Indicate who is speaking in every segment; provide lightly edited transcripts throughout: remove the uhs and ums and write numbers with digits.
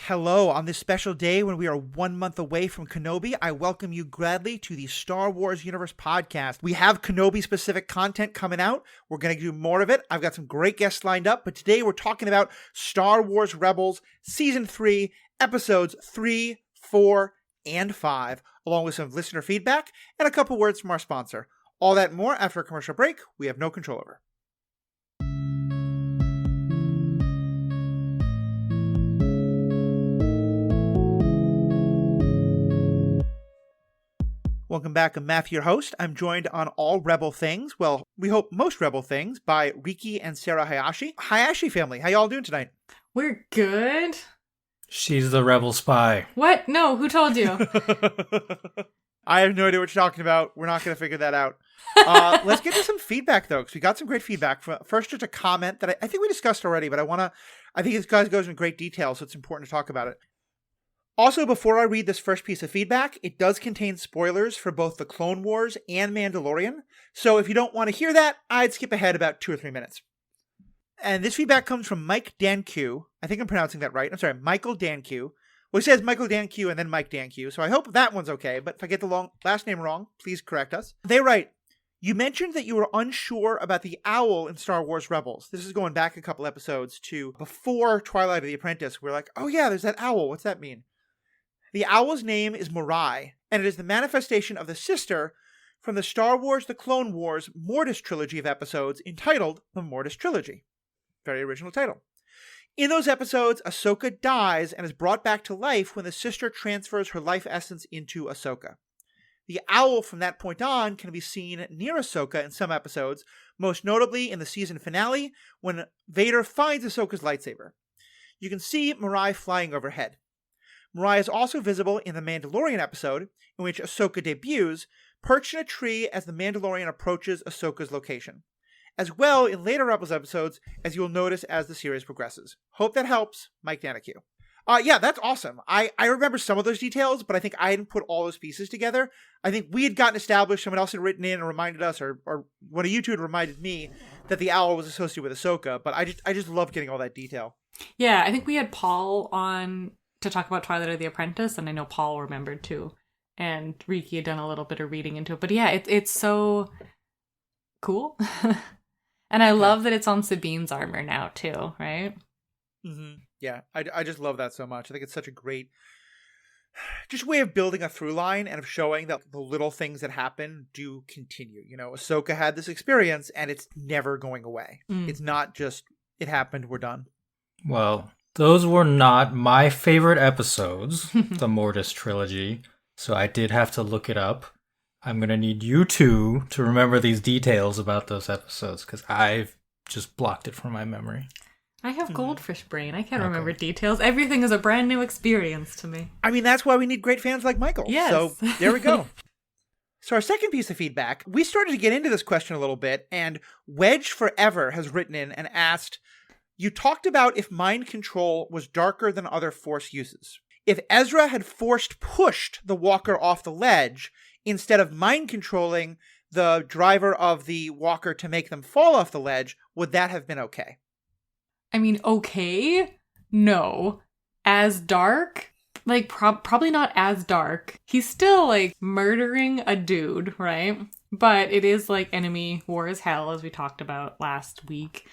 Speaker 1: Hello, on this special day when we are 1 month away from Kenobi, I welcome you gladly to the Star Wars Universe podcast. We have Kenobi-specific content coming out. We're going to do more of it. I've got some great guests lined up, but today we're talking about Star Wars Rebels Season 3, Episodes 3, 4, and 5, along with some listener feedback and a couple words from our sponsor. All that and more after a commercial break we have no control over. Welcome back. I'm Matthew, your host. I'm joined on all Rebel things, well, we hope most Rebel things, by Riki and Sarah Hayashi. Hayashi family, how y'all doing tonight? We're
Speaker 2: good.
Speaker 3: She's the Rebel spy.
Speaker 2: What? No, who told you?
Speaker 1: I have no idea what you're talking about. We're not going to figure that out. Let's get to some feedback, though, because we got some great feedback. First, just a comment that I think we discussed already, but I think this guy goes in great detail, so it's important to talk about it. Also, before I read this first piece of feedback, it does contain spoilers for both the Clone Wars and Mandalorian, so if you don't want to hear that, I'd skip ahead about 2 or 3 minutes. And this feedback comes from Mike Danq. I think I'm pronouncing that right. I'm sorry, Michael Danq. Well, he says Michael Danq and then Mike Danq, so I hope that one's okay, but if I get the last name wrong, please correct us. They write, you mentioned that you were unsure about the owl in Star Wars Rebels. This is going back a couple episodes to before Twilight of the Apprentice. We're like, oh yeah, there's that owl. What's that mean? The owl's name is Morai, and it is the manifestation of the sister from the Star Wars The Clone Wars Mortis trilogy of episodes entitled The Mortis Trilogy. Very original title. In those episodes, Ahsoka dies and is brought back to life when the sister transfers her life essence into Ahsoka. The owl from that point on can be seen near Ahsoka in some episodes, most notably in the season finale when Vader finds Ahsoka's lightsaber. You can see Morai flying overhead. Morai is also visible in the Mandalorian episode, in which Ahsoka debuts, perched in a tree as the Mandalorian approaches Ahsoka's location. As well in later Rebels episodes, as you'll notice as the series progresses. Hope that helps, Mike Danq. Yeah, that's awesome. I remember some of those details, but I think I hadn't put all those pieces together. I think we had gotten established, someone else had written in and reminded us, or one of you two had reminded me, that the owl was associated with Ahsoka, but I just love getting all that detail.
Speaker 2: Yeah, I think we had Paul on to talk about Twilight of the Apprentice, and I know Paul remembered too, and Riki had done a little bit of reading into it, but yeah, it's so cool. And I love that it's on Sabine's armor now too, right?
Speaker 1: Mm-hmm. Yeah, I just love that so much. I think it's such a great just way of building a through line and of showing that the little things that happen do continue. You know, Ahsoka had this experience and it's never going away. It's not just, it happened, we're done.
Speaker 3: Well, those were not my favorite episodes, the Mortis trilogy, so I did have to look it up. I'm going to need you two to remember these details about those episodes, because I've just blocked it from my memory.
Speaker 2: I have goldfish brain. I can't remember details. Everything is a brand new experience to me.
Speaker 1: I mean, that's why we need great fans like Michael.
Speaker 2: Yes.
Speaker 1: So there we go. So our second piece of feedback, we started to get into this question a little bit, and Wedge Forever has written in and asked, you talked about if mind control was darker than other Force uses. If Ezra had pushed the walker off the ledge, instead of mind controlling the driver of the walker to make them fall off the ledge, would that have been okay?
Speaker 2: I mean, okay? No. As dark? Like, probably not as dark. He's still, like, murdering a dude, right? But it is, like, enemy war as hell, as we talked about last week.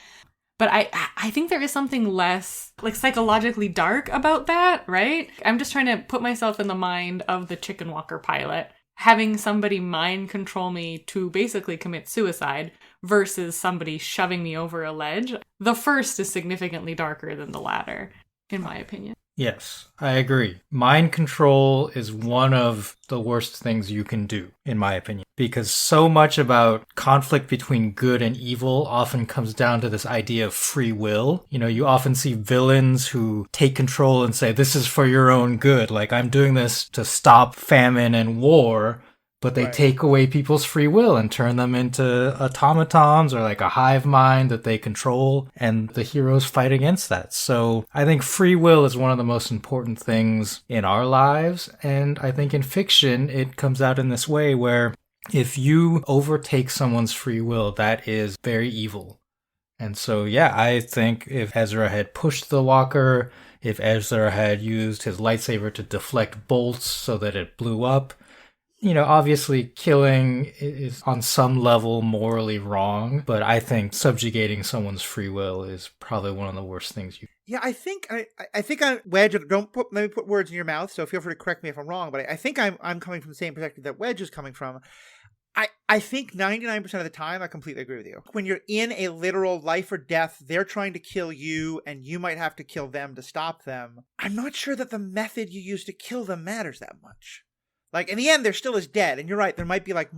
Speaker 2: But I think there is something less, like, psychologically dark about that, right? I'm just trying to put myself in the mind of the Chicken Walker pilot. Having somebody mind control me to basically commit suicide versus somebody shoving me over a ledge. The first is significantly darker than the latter, in my opinion.
Speaker 3: Yes, I agree. Mind control is one of the worst things you can do, in my opinion, because so much about conflict between good and evil often comes down to this idea of free will. You know, you often see villains who take control and say, this is for your own good. Like, I'm doing this to stop famine and war. But they take away people's free will and turn them into automatons or like a hive mind that they control, and the heroes fight against that. So I think free will is one of the most important things in our lives, and I think in fiction it comes out in this way where if you overtake someone's free will, that is very evil. And so, yeah, I think if Ezra had pushed the walker if Ezra had used his lightsaber to deflect bolts so that it blew up. Obviously killing is on some level morally wrong, but I think subjugating someone's free will is probably one of the worst things you.
Speaker 1: Yeah, I think I Wedge. Let me put words in your mouth. So feel free to correct me if I'm wrong. But I think I'm coming from the same perspective that Wedge is coming from. I think 99% of the time I completely agree with you. When you're in a literal life or death, they're trying to kill you, and you might have to kill them to stop them. I'm not sure that the method you use to kill them matters that much. Like, in the end, they're still as dead. And you're right, there might be like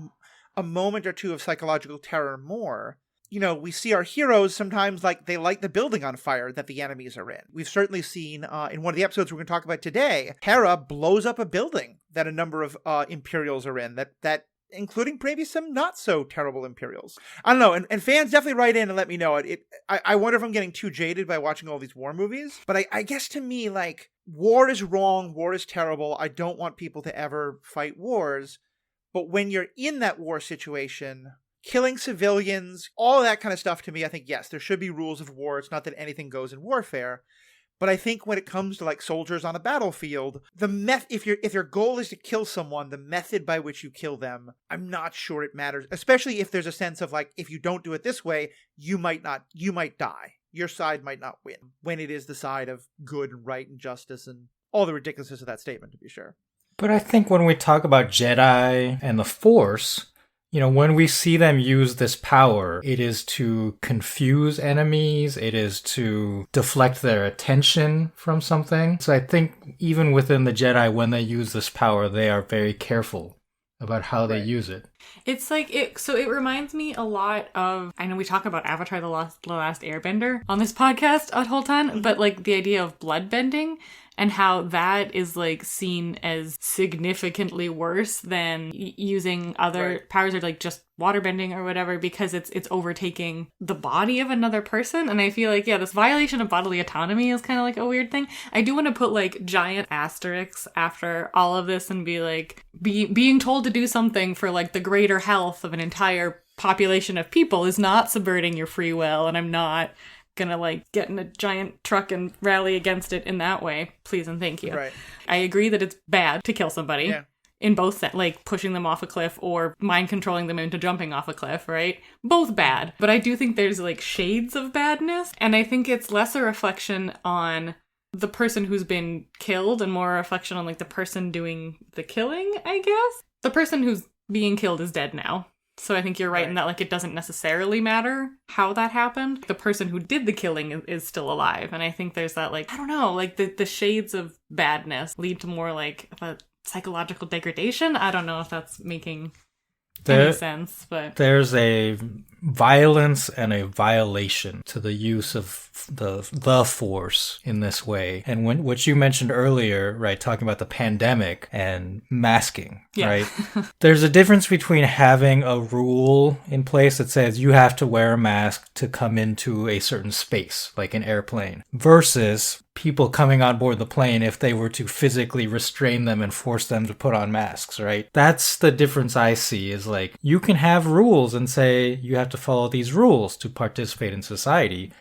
Speaker 1: a moment or two of psychological terror more. We see our heroes sometimes like they light the building on fire that the enemies are in. We've certainly seen in one of the episodes we're going to talk about today, Hera blows up a building that a number of Imperials are in, that including maybe some not so terrible Imperials. I don't know, and fans definitely write in and let me know. I wonder if I'm getting too jaded by watching all these war movies, but I guess to me, like, war is wrong, war is terrible. I don't want people to ever fight wars. But when you're in that war situation, killing civilians, all of that kind of stuff, to me, I think, yes, there should be rules of war. It's not that anything goes in warfare. But I think when it comes to like soldiers on a battlefield, if your goal is to kill someone, the method by which you kill them, I'm not sure it matters. Especially if there's a sense of like, if you don't do it this way, you might die. Your side might not win, when it is the side of good and right and justice and all the ridiculousness of that statement, to be sure.
Speaker 3: But I think when we talk about Jedi and the Force, when we see them use this power, it is to confuse enemies, it is to deflect their attention from something. So I think even within the Jedi, when they use this power, they are very careful about how they use it.
Speaker 2: It's like it reminds me a lot of, I know we talk about Avatar the Last Airbender on this podcast a whole ton, but like the idea of bloodbending and how that is like seen as significantly worse than using other powers, or like just waterbending or whatever, because it's overtaking the body of another person. And I feel like, yeah, this violation of bodily autonomy is kind of like a weird thing. I do want to put like giant asterisks after all of this and be like, being told to do something for like the greater health of an entire population of people is not subverting your free will, and I'm not gonna like get in a giant truck and rally against it in that way. Please and thank you.
Speaker 1: Right.
Speaker 2: I agree that it's bad to kill somebody.
Speaker 1: Yeah.
Speaker 2: In both, like pushing them off a cliff or mind controlling them into jumping off a cliff, right? Both bad. But I do think there's like shades of badness, and I think it's less a reflection on the person who's been killed and more a reflection on like the person doing the killing, I guess. The person who's being killed is dead now. So I think you're right in that, like, it doesn't necessarily matter how that happened. The person who did the killing is still alive. And I think there's that, like, I don't know, like, the shades of badness lead to more, like, a psychological degradation. I don't know if that's making any sense, but...
Speaker 3: There's a violence and a violation to the use of the Force in this way. And what you mentioned earlier, right, talking about the pandemic and masking, right? There's a difference between having a rule in place that says you have to wear a mask to come into a certain space, like an airplane, versus people coming on board the plane if they were to physically restrain them and force them to put on masks, right? That's the difference I see, is like, you can have rules and say you have to follow these rules to participate in society,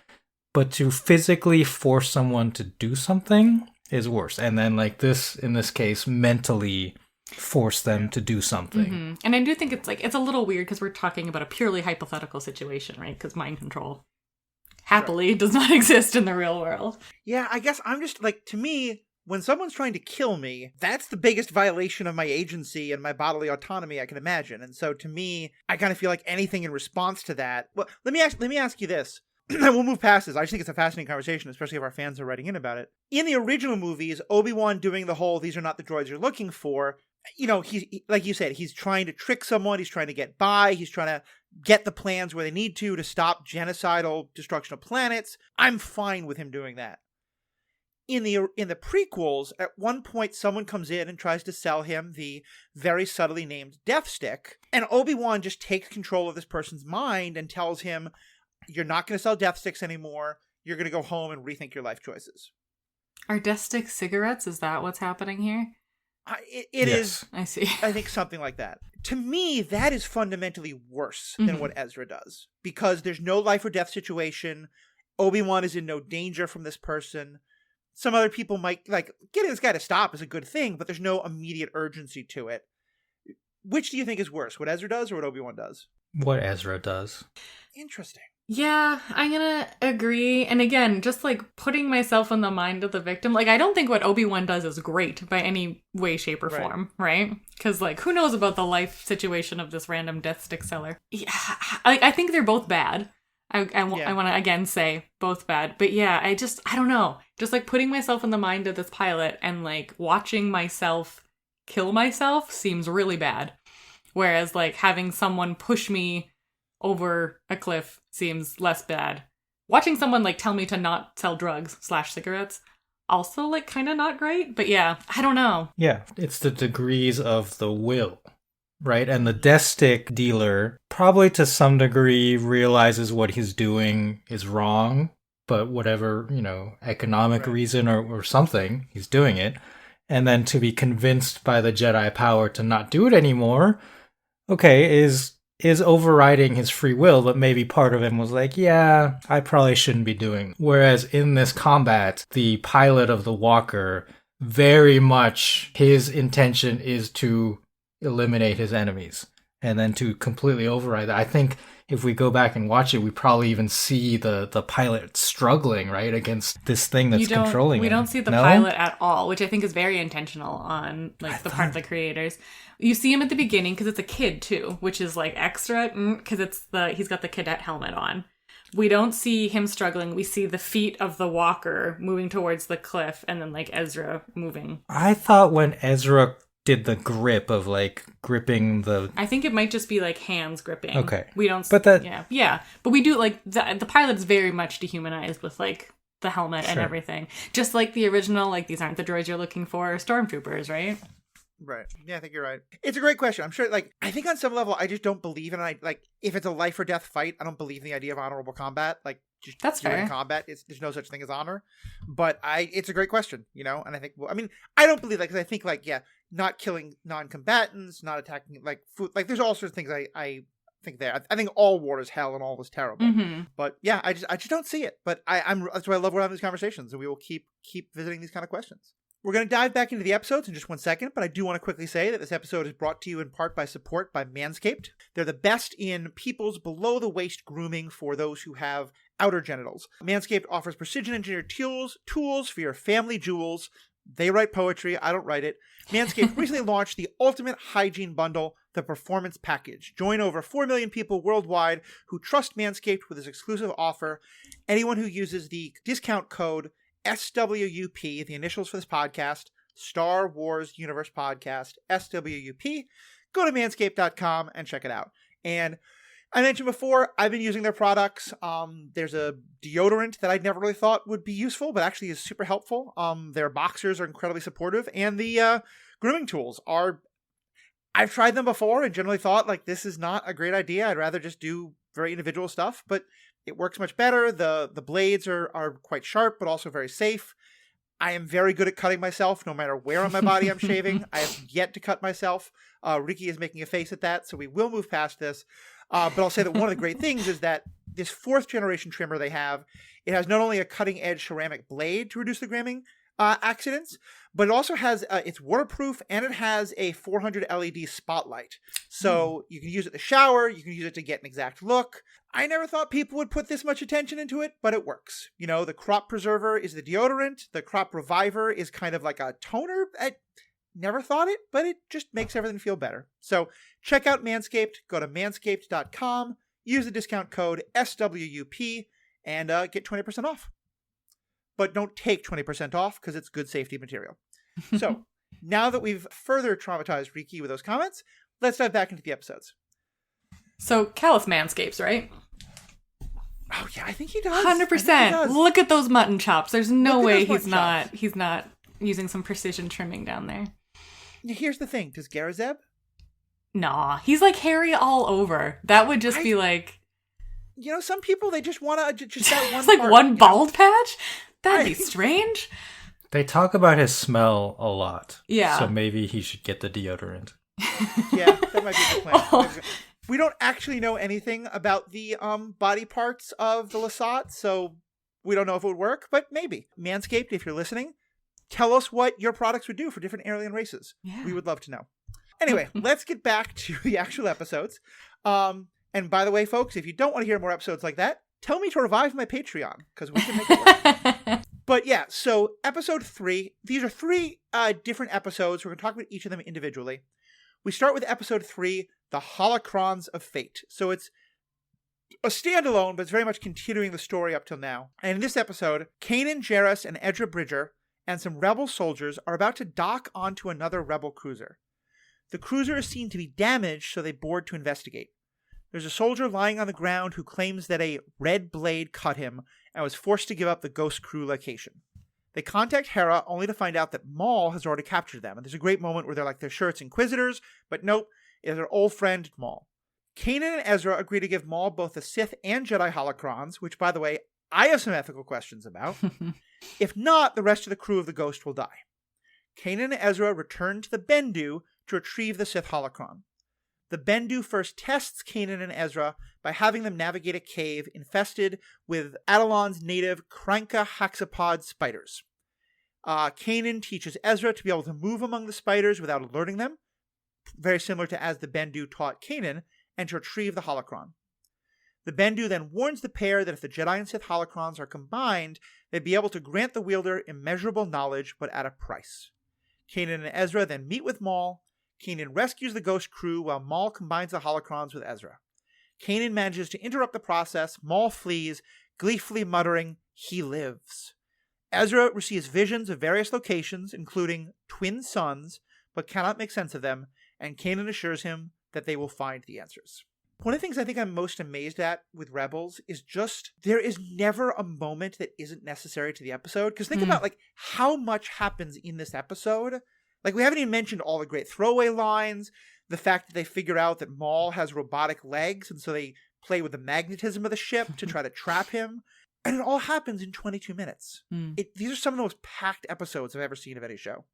Speaker 3: but to physically force someone to do something is worse. And then like this, in this case, mentally force them to do something.
Speaker 2: Mm-hmm. And I do think it's like, it's a little weird because we're talking about a purely hypothetical situation, right? Because mind control happily does not exist in the real world.
Speaker 1: Yeah, I guess I'm just like, to me, when someone's trying to kill me, that's the biggest violation of my agency and my bodily autonomy I can imagine. And so to me, I kind of feel like anything in response to that. Well, let me ask you this. And we'll move past this. I just think it's a fascinating conversation, especially if our fans are writing in about it. In the original movies, Obi-Wan doing the whole, these are not the droids you're looking for, he, like you said, he's trying to trick someone, he's trying to get by, he's trying to get the plans where they need to stop genocidal destruction of planets. I'm fine with him doing that. In the prequels, at one point, someone comes in and tries to sell him the very subtly named Death Stick, and Obi-Wan just takes control of this person's mind and tells him, you're not going to sell Death Sticks anymore, you're going to go home and rethink your life choices.
Speaker 2: Are Death Stick cigarettes? Is that what's happening here?
Speaker 1: It is.
Speaker 2: I see.
Speaker 1: I think something like that. To me, that is fundamentally worse than what Ezra does, because there's no life or death situation. Obi-Wan is in no danger from this person. some other people might, like, getting this guy to stop is a good thing, but there's no immediate urgency to it. Which do you think is worse, what Ezra does or what Obi-Wan does?
Speaker 3: What Ezra does.
Speaker 1: Interesting.
Speaker 2: Yeah, I'm gonna agree. And again, just like putting myself in the mind of the victim, like I don't think what Obi-Wan does is great by any way, shape, or form, right? Because like, who knows about the life situation of this random death stick seller? Yeah, I think they're both bad. I want to again say both bad. But yeah, I don't know. Just like putting myself in the mind of this pilot and like watching myself kill myself seems really bad. Whereas like having someone push me over a cliff seems less bad. Watching someone like tell me to not sell drugs / cigarettes, also like kind of not great. But yeah, I don't know.
Speaker 3: Yeah, it's the degrees of the will, right? And the death stick dealer probably to some degree realizes what he's doing is wrong, but whatever, economic reason or something, he's doing it. And then to be convinced by the Jedi power to not do it anymore, okay, is overriding his free will, but maybe part of him was like, yeah, I probably shouldn't be doing it. Whereas in this combat, the pilot of the walker, very much his intention is to eliminate his enemies and then to completely override that. I think if we go back and watch it, we probably even see the pilot struggling, right, against this thing that's controlling him.
Speaker 2: We don't see the pilot at all, which I think is very intentional on like the part of the creators. You see him at the beginning because it's a kid too, which is like extra because he's got the cadet helmet on. We don't see him struggling. We see the feet of the walker moving towards the cliff and then like Ezra moving.
Speaker 3: I thought when Ezra did the grip of like gripping the...
Speaker 2: I think it might just be like hands gripping.
Speaker 3: Okay.
Speaker 2: We don't...
Speaker 3: But that...
Speaker 2: Yeah. But we do like... The pilot's very much dehumanized with like the helmet and everything. Just like the original, like these aren't the droids you're looking for, stormtroopers, right?
Speaker 1: Right. Yeah, I think you're right. It's a great question. I'm sure, like, I think on some level, I just don't believe in it. Like, if it's a life or death fight, I don't believe in the idea of honorable combat. Like, just
Speaker 2: that's fair.
Speaker 1: Combat, there's no such thing as honor. But it's a great question, and I think, I don't believe that because I think, like, not killing non-combatants, not attacking, like, food, like, there's all sorts of things I think there. I think all war is hell and all is terrible.
Speaker 2: Mm-hmm.
Speaker 1: But yeah, I just don't see it. But that's why I love we're having these conversations, and we will keep visiting these kind of questions. We're going to dive back into the episodes in just 1 second, but I do want to quickly say that this episode is brought to you in part by support by Manscaped. They're the best in people's below-the-waist grooming for those who have outer genitals. Manscaped offers precision-engineered tools for your family jewels. They write poetry. I don't write it. Manscaped recently launched the Ultimate Hygiene Bundle, the Performance Package. Join over 4 million people worldwide who trust Manscaped with this exclusive offer. Anyone who uses the discount code SWUP, the initials for this podcast, Star Wars Universe Podcast, SWUP, go to manscaped.com and check it out. And I mentioned before, I've been using their products. There's a deodorant that I never really thought would be useful, but actually is super helpful. Their boxers are incredibly supportive, and the grooming tools are... I've tried them before and generally thought, like, this is not a great idea. I'd rather just do very individual stuff, but it works much better. The blades are quite sharp, but also very safe. I am very good at cutting myself, no matter where on my body I'm shaving. I have yet to cut myself. Ricky is making a face at that, so we will move past this. But I'll say that one of the great things is that this 4th generation trimmer they have, it has not only a cutting edge ceramic blade to reduce the gramming accidents, but it also has, it's waterproof and it has a 400 LED spotlight. So you can use it to shower, you can use it to get an exact look. I never thought people would put this much attention into it, but it works. The crop preserver is the deodorant. The crop reviver is kind of like a toner. I never thought it, but it just makes everything feel better. So check out Manscaped. Go to manscaped.com, use the discount code SWUP, and get 20% off. But don't take 20% off because it's good safety material. So now that we've further traumatized Riki with those comments, let's dive back into the episodes.
Speaker 2: So Callus manscapes, right?
Speaker 1: Oh yeah, I think he does.
Speaker 2: 100%. Look at those mutton chops. There's no way he's not using some precision trimming down there.
Speaker 1: Here's the thing. Does Garazeb?
Speaker 2: Nah, he's like hairy all over. That would just be like...
Speaker 1: some people, they just want to... Just that one
Speaker 2: it's like
Speaker 1: part,
Speaker 2: one bald patch? That'd be strange.
Speaker 3: They talk about his smell a lot.
Speaker 2: Yeah.
Speaker 3: So maybe he should get the deodorant.
Speaker 1: Yeah, that might be the plan. We don't actually know anything about the body parts of the Lasat, so We don't know if it would work, but maybe. Manscaped, if you're listening, tell us what your products would do for different alien races.
Speaker 2: Yeah.
Speaker 1: We would love to know. Anyway, let's get back to the actual episodes. And by the way, folks, if you don't want to hear more episodes like that, tell me to revive my Patreon, because we can make it work. But yeah, so episode 3, these are 3 different episodes. We're going to talk about each of them individually. We start with episode 3, The Holocrons of Fate. So it's a standalone, but it's very much continuing the story up till now. And in this episode, Kanan Jarrus and Ezra Bridger and some rebel soldiers are about to dock onto another rebel cruiser. The cruiser is seen to be damaged, so they board to investigate. There's a soldier lying on the ground who claims that a red blade cut him and was forced to give up the Ghost Crew location. They contact Hera only to find out that Maul has already captured them. And there's a great moment where they're like, they're sure it's Inquisitors, but nope, it's their old friend Maul. Kanan and Ezra agree to give Maul both the Sith and Jedi holocrons, which, by the way, I have some ethical questions about. If not, the rest of the crew of the Ghost will die. Kanan and Ezra return to the Bendu to retrieve the Sith holocron. The Bendu first tests Kanan and Ezra by having them navigate a cave infested with Adelon's native Kranka hexapod spiders. Kanan teaches Ezra to be able to move among the spiders without alerting them, very similar to as the Bendu taught Kanan, and to retrieve the holocron. The Bendu then warns the pair that if the Jedi and Sith holocrons are combined, they'd be able to grant the wielder immeasurable knowledge, but at a price. Kanan and Ezra then meet with Maul. Kanan rescues the Ghost Crew while Maul combines the holocrons with Ezra. Kanan manages to interrupt the process. Maul flees, gleefully muttering, "He lives." Ezra receives visions of various locations, including twin suns, but cannot make sense of them, and Kanan assures him that they will find the answers. One of the things I think I'm most amazed at with Rebels is just there is never a moment that isn't necessary to the episode. Because think about like how much happens in this episode. Like we haven't even mentioned all the great throwaway lines, the fact that they figure out that Maul has robotic legs, and so they play with the magnetism of the ship to try to trap him. And it all happens in 22 minutes. These are some of the most packed episodes I've ever seen of any show.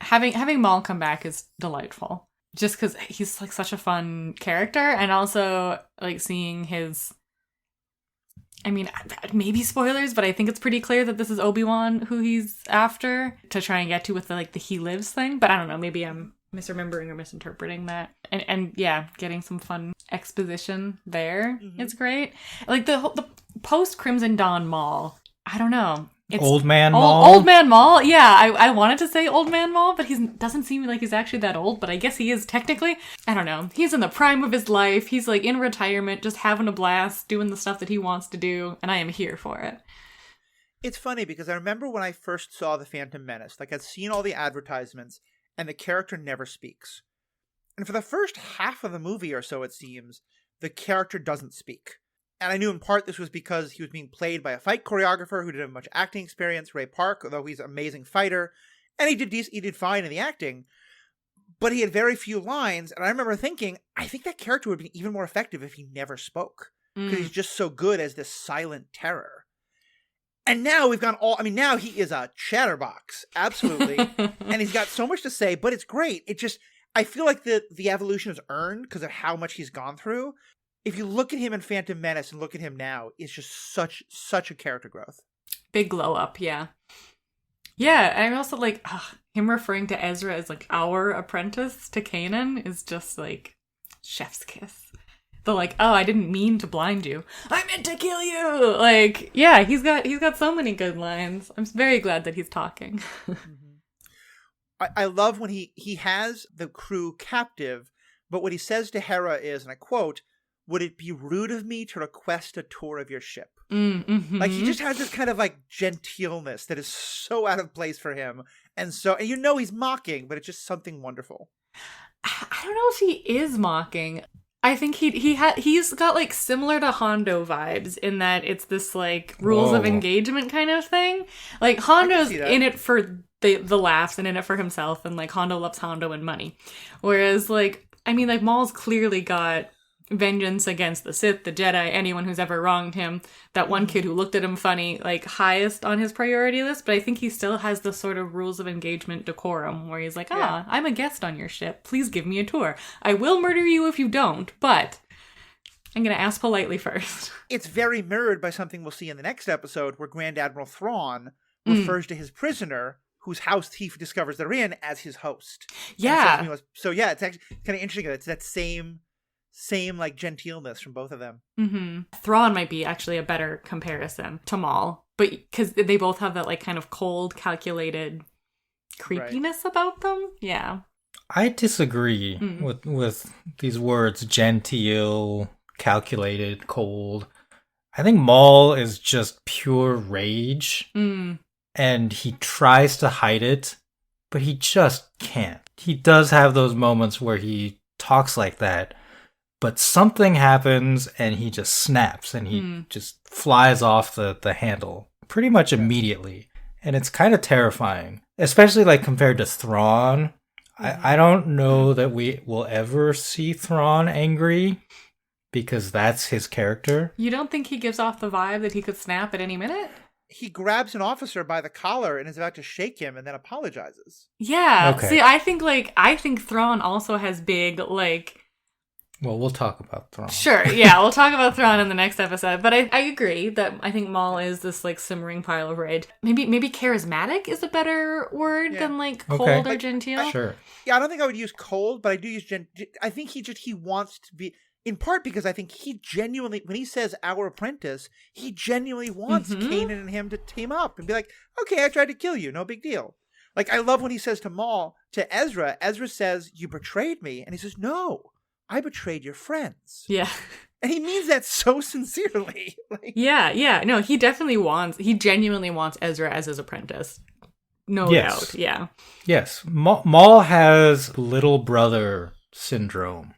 Speaker 2: Having Maul come back is delightful. Just because he's like such a fun character, and also like seeing his, I mean, maybe spoilers, but I think it's pretty clear that this is Obi-Wan who he's after to try and get to with the he lives thing. But I don't know, maybe I'm misremembering or misinterpreting that. And yeah, getting some fun exposition there is great. Like the post Crimson Dawn Maul, I don't know. It's
Speaker 3: Old Man Maul?
Speaker 2: Old Man Maul, yeah. I wanted to say Old Man Maul, but he doesn't seem like he's actually that old, but I guess he is technically. I don't know. He's in the prime of his life. He's like in retirement, just having a blast, doing the stuff that he wants to do, and I am here for it.
Speaker 1: It's funny because I remember when I first saw The Phantom Menace, like I'd seen all the advertisements, and the character never speaks. And for the first half of the movie or so, it seems, the character doesn't speak. And I knew in part this was because he was being played by a fight choreographer who didn't have much acting experience, Ray Park, although he's an amazing fighter. And he did fine in the acting, but he had very few lines. And I remember thinking, I think that character would be even more effective if he never spoke. Because he's just so good as this silent terror. And now we've gone now he is a chatterbox. Absolutely. And he's got so much to say, but it's great. I feel like the evolution is earned because of how much he's gone through. If you look at him in Phantom Menace and look at him now, it's just such a character growth.
Speaker 2: Big glow up, yeah. Yeah, and I also like him referring to Ezra as like our apprentice to Kanan is just like chef's kiss. The like, oh, I didn't mean to blind you. I meant to kill you. Like, yeah, he's got so many good lines. I'm very glad that he's talking.
Speaker 1: I love when he has the crew captive, but what he says to Hera is, and I quote, "Would it be rude of me to request a tour of your ship?" Like he just has this kind of like genteelness that is so out of place for him, and you know he's mocking, but it's just something wonderful.
Speaker 2: I don't know if he is mocking. I think he's got like similar to Hondo vibes in that it's this like rules of engagement kind of thing. Like Hondo's in it for the laughs and in it for himself, and like Hondo loves Hondo and money, whereas like I mean like Maul's clearly got vengeance against the Sith, the Jedi, anyone who's ever wronged him. That one kid who looked at him funny, like highest on his priority list, but I think he still has the sort of rules of engagement decorum where he's like, I'm a guest on your ship. Please give me a tour. I will murder you if you don't, but I'm going to ask politely first.
Speaker 1: It's very mirrored by something we'll see in the next episode where Grand Admiral Thrawn refers to his prisoner, whose house he discovers they're in, as his host.
Speaker 2: Yeah.
Speaker 1: So yeah, it's actually kind of interesting. It's that same like genteelness from both of them.
Speaker 2: Mm-hmm. Thrawn might be actually a better comparison to Maul, but because they both have that like kind of cold, calculated creepiness about them. Yeah.
Speaker 3: I disagree with these words, genteel, calculated, cold. I think Maul is just pure rage, and he tries to hide it, but he just can't. He does have those moments where he talks like that, but something happens and he just snaps and he just flies off the handle pretty much immediately. And it's kind of terrifying, especially like compared to Thrawn. I don't know that we will ever see Thrawn angry because that's his character.
Speaker 2: You don't think he gives off the vibe that he could snap at any minute?
Speaker 1: He grabs an officer by the collar and is about to shake him and then apologizes.
Speaker 2: Yeah.
Speaker 3: Okay.
Speaker 2: See, I think Thrawn also has big, like...
Speaker 3: Well, we'll talk about Thrawn.
Speaker 2: Sure, yeah, we'll talk about Thrawn in the next episode. But I agree that I think Maul is this like simmering pile of rage. Maybe charismatic is a better word than like cold or genteel.
Speaker 3: Sure.
Speaker 1: Yeah, I don't think I would use cold, but I do use I think he wants to be, in part because I think he genuinely, when he says our apprentice, he genuinely wants Kanan and him to team up and be like, okay, I tried to kill you, no big deal. Like, I love when he says to Maul, to Ezra says, you betrayed me. And he says, no, I betrayed your friends.
Speaker 2: Yeah.
Speaker 1: And he means that so sincerely. Like,
Speaker 2: yeah. No, he genuinely wants Ezra as his apprentice. No doubt. Yeah.
Speaker 3: Yes. Maul has little brother syndrome.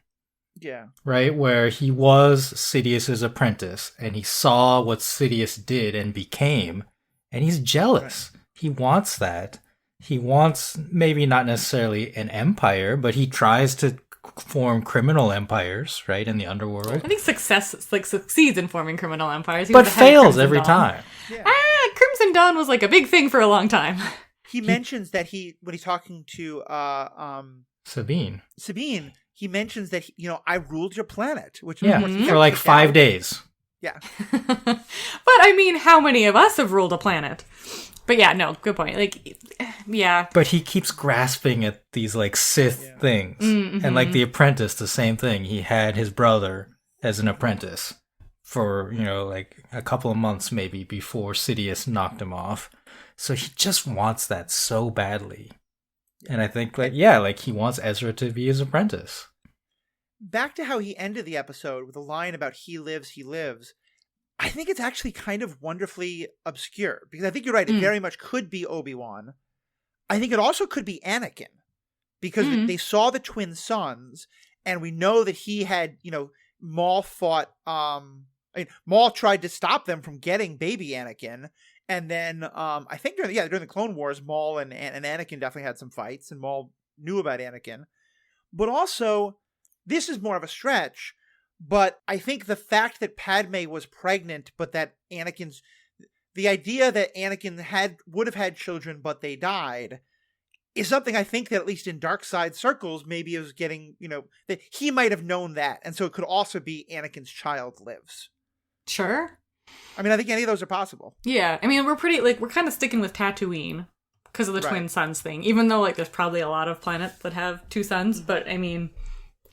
Speaker 1: Yeah.
Speaker 3: Right? Where he was Sidious's apprentice and he saw what Sidious did and became, and he's jealous. Right. He wants that. He wants maybe not necessarily an empire, but he tries to form criminal empires, right, in the underworld.
Speaker 2: I think succeeds in forming criminal empires.
Speaker 3: But fails every time.
Speaker 1: Yeah.
Speaker 2: Crimson Dawn was like a big thing for a long time.
Speaker 1: He mentions that when he's talking to
Speaker 3: Sabine,
Speaker 1: he mentions that I ruled your planet, which
Speaker 3: for like 5 days.
Speaker 1: Yeah.
Speaker 2: But I mean, how many of us have ruled a planet? But yeah, no, good point. Like, yeah.
Speaker 3: But he keeps grasping at these like Sith things. And like the apprentice, the same thing. He had his brother as an apprentice for, like a couple of months maybe before Sidious knocked him off. So he just wants that so badly. And I think he wants Ezra to be his apprentice.
Speaker 1: Back to how he ended the episode with a line about he lives. I think it's actually kind of wonderfully obscure because I think you're right. It very much could be Obi-Wan. I think it also could be Anakin because they saw the twin sons and we know that he had, Maul fought, Maul tried to stop them from getting baby Anakin. And then I think during the Clone Wars, Maul and Anakin definitely had some fights and Maul knew about Anakin. But also, this is more of a stretch. But I think the fact that Padme was pregnant, but that the idea that Anakin would have had children, but they died, is something I think that at least in dark side circles, maybe is getting, that he might have known that. And so it could also be Anakin's child lives.
Speaker 2: Sure.
Speaker 1: I mean, I think any of those are possible.
Speaker 2: Yeah. I mean, we're kind of sticking with Tatooine because of the twin sons thing, even though like there's probably a lot of planets that have two sons. But I mean...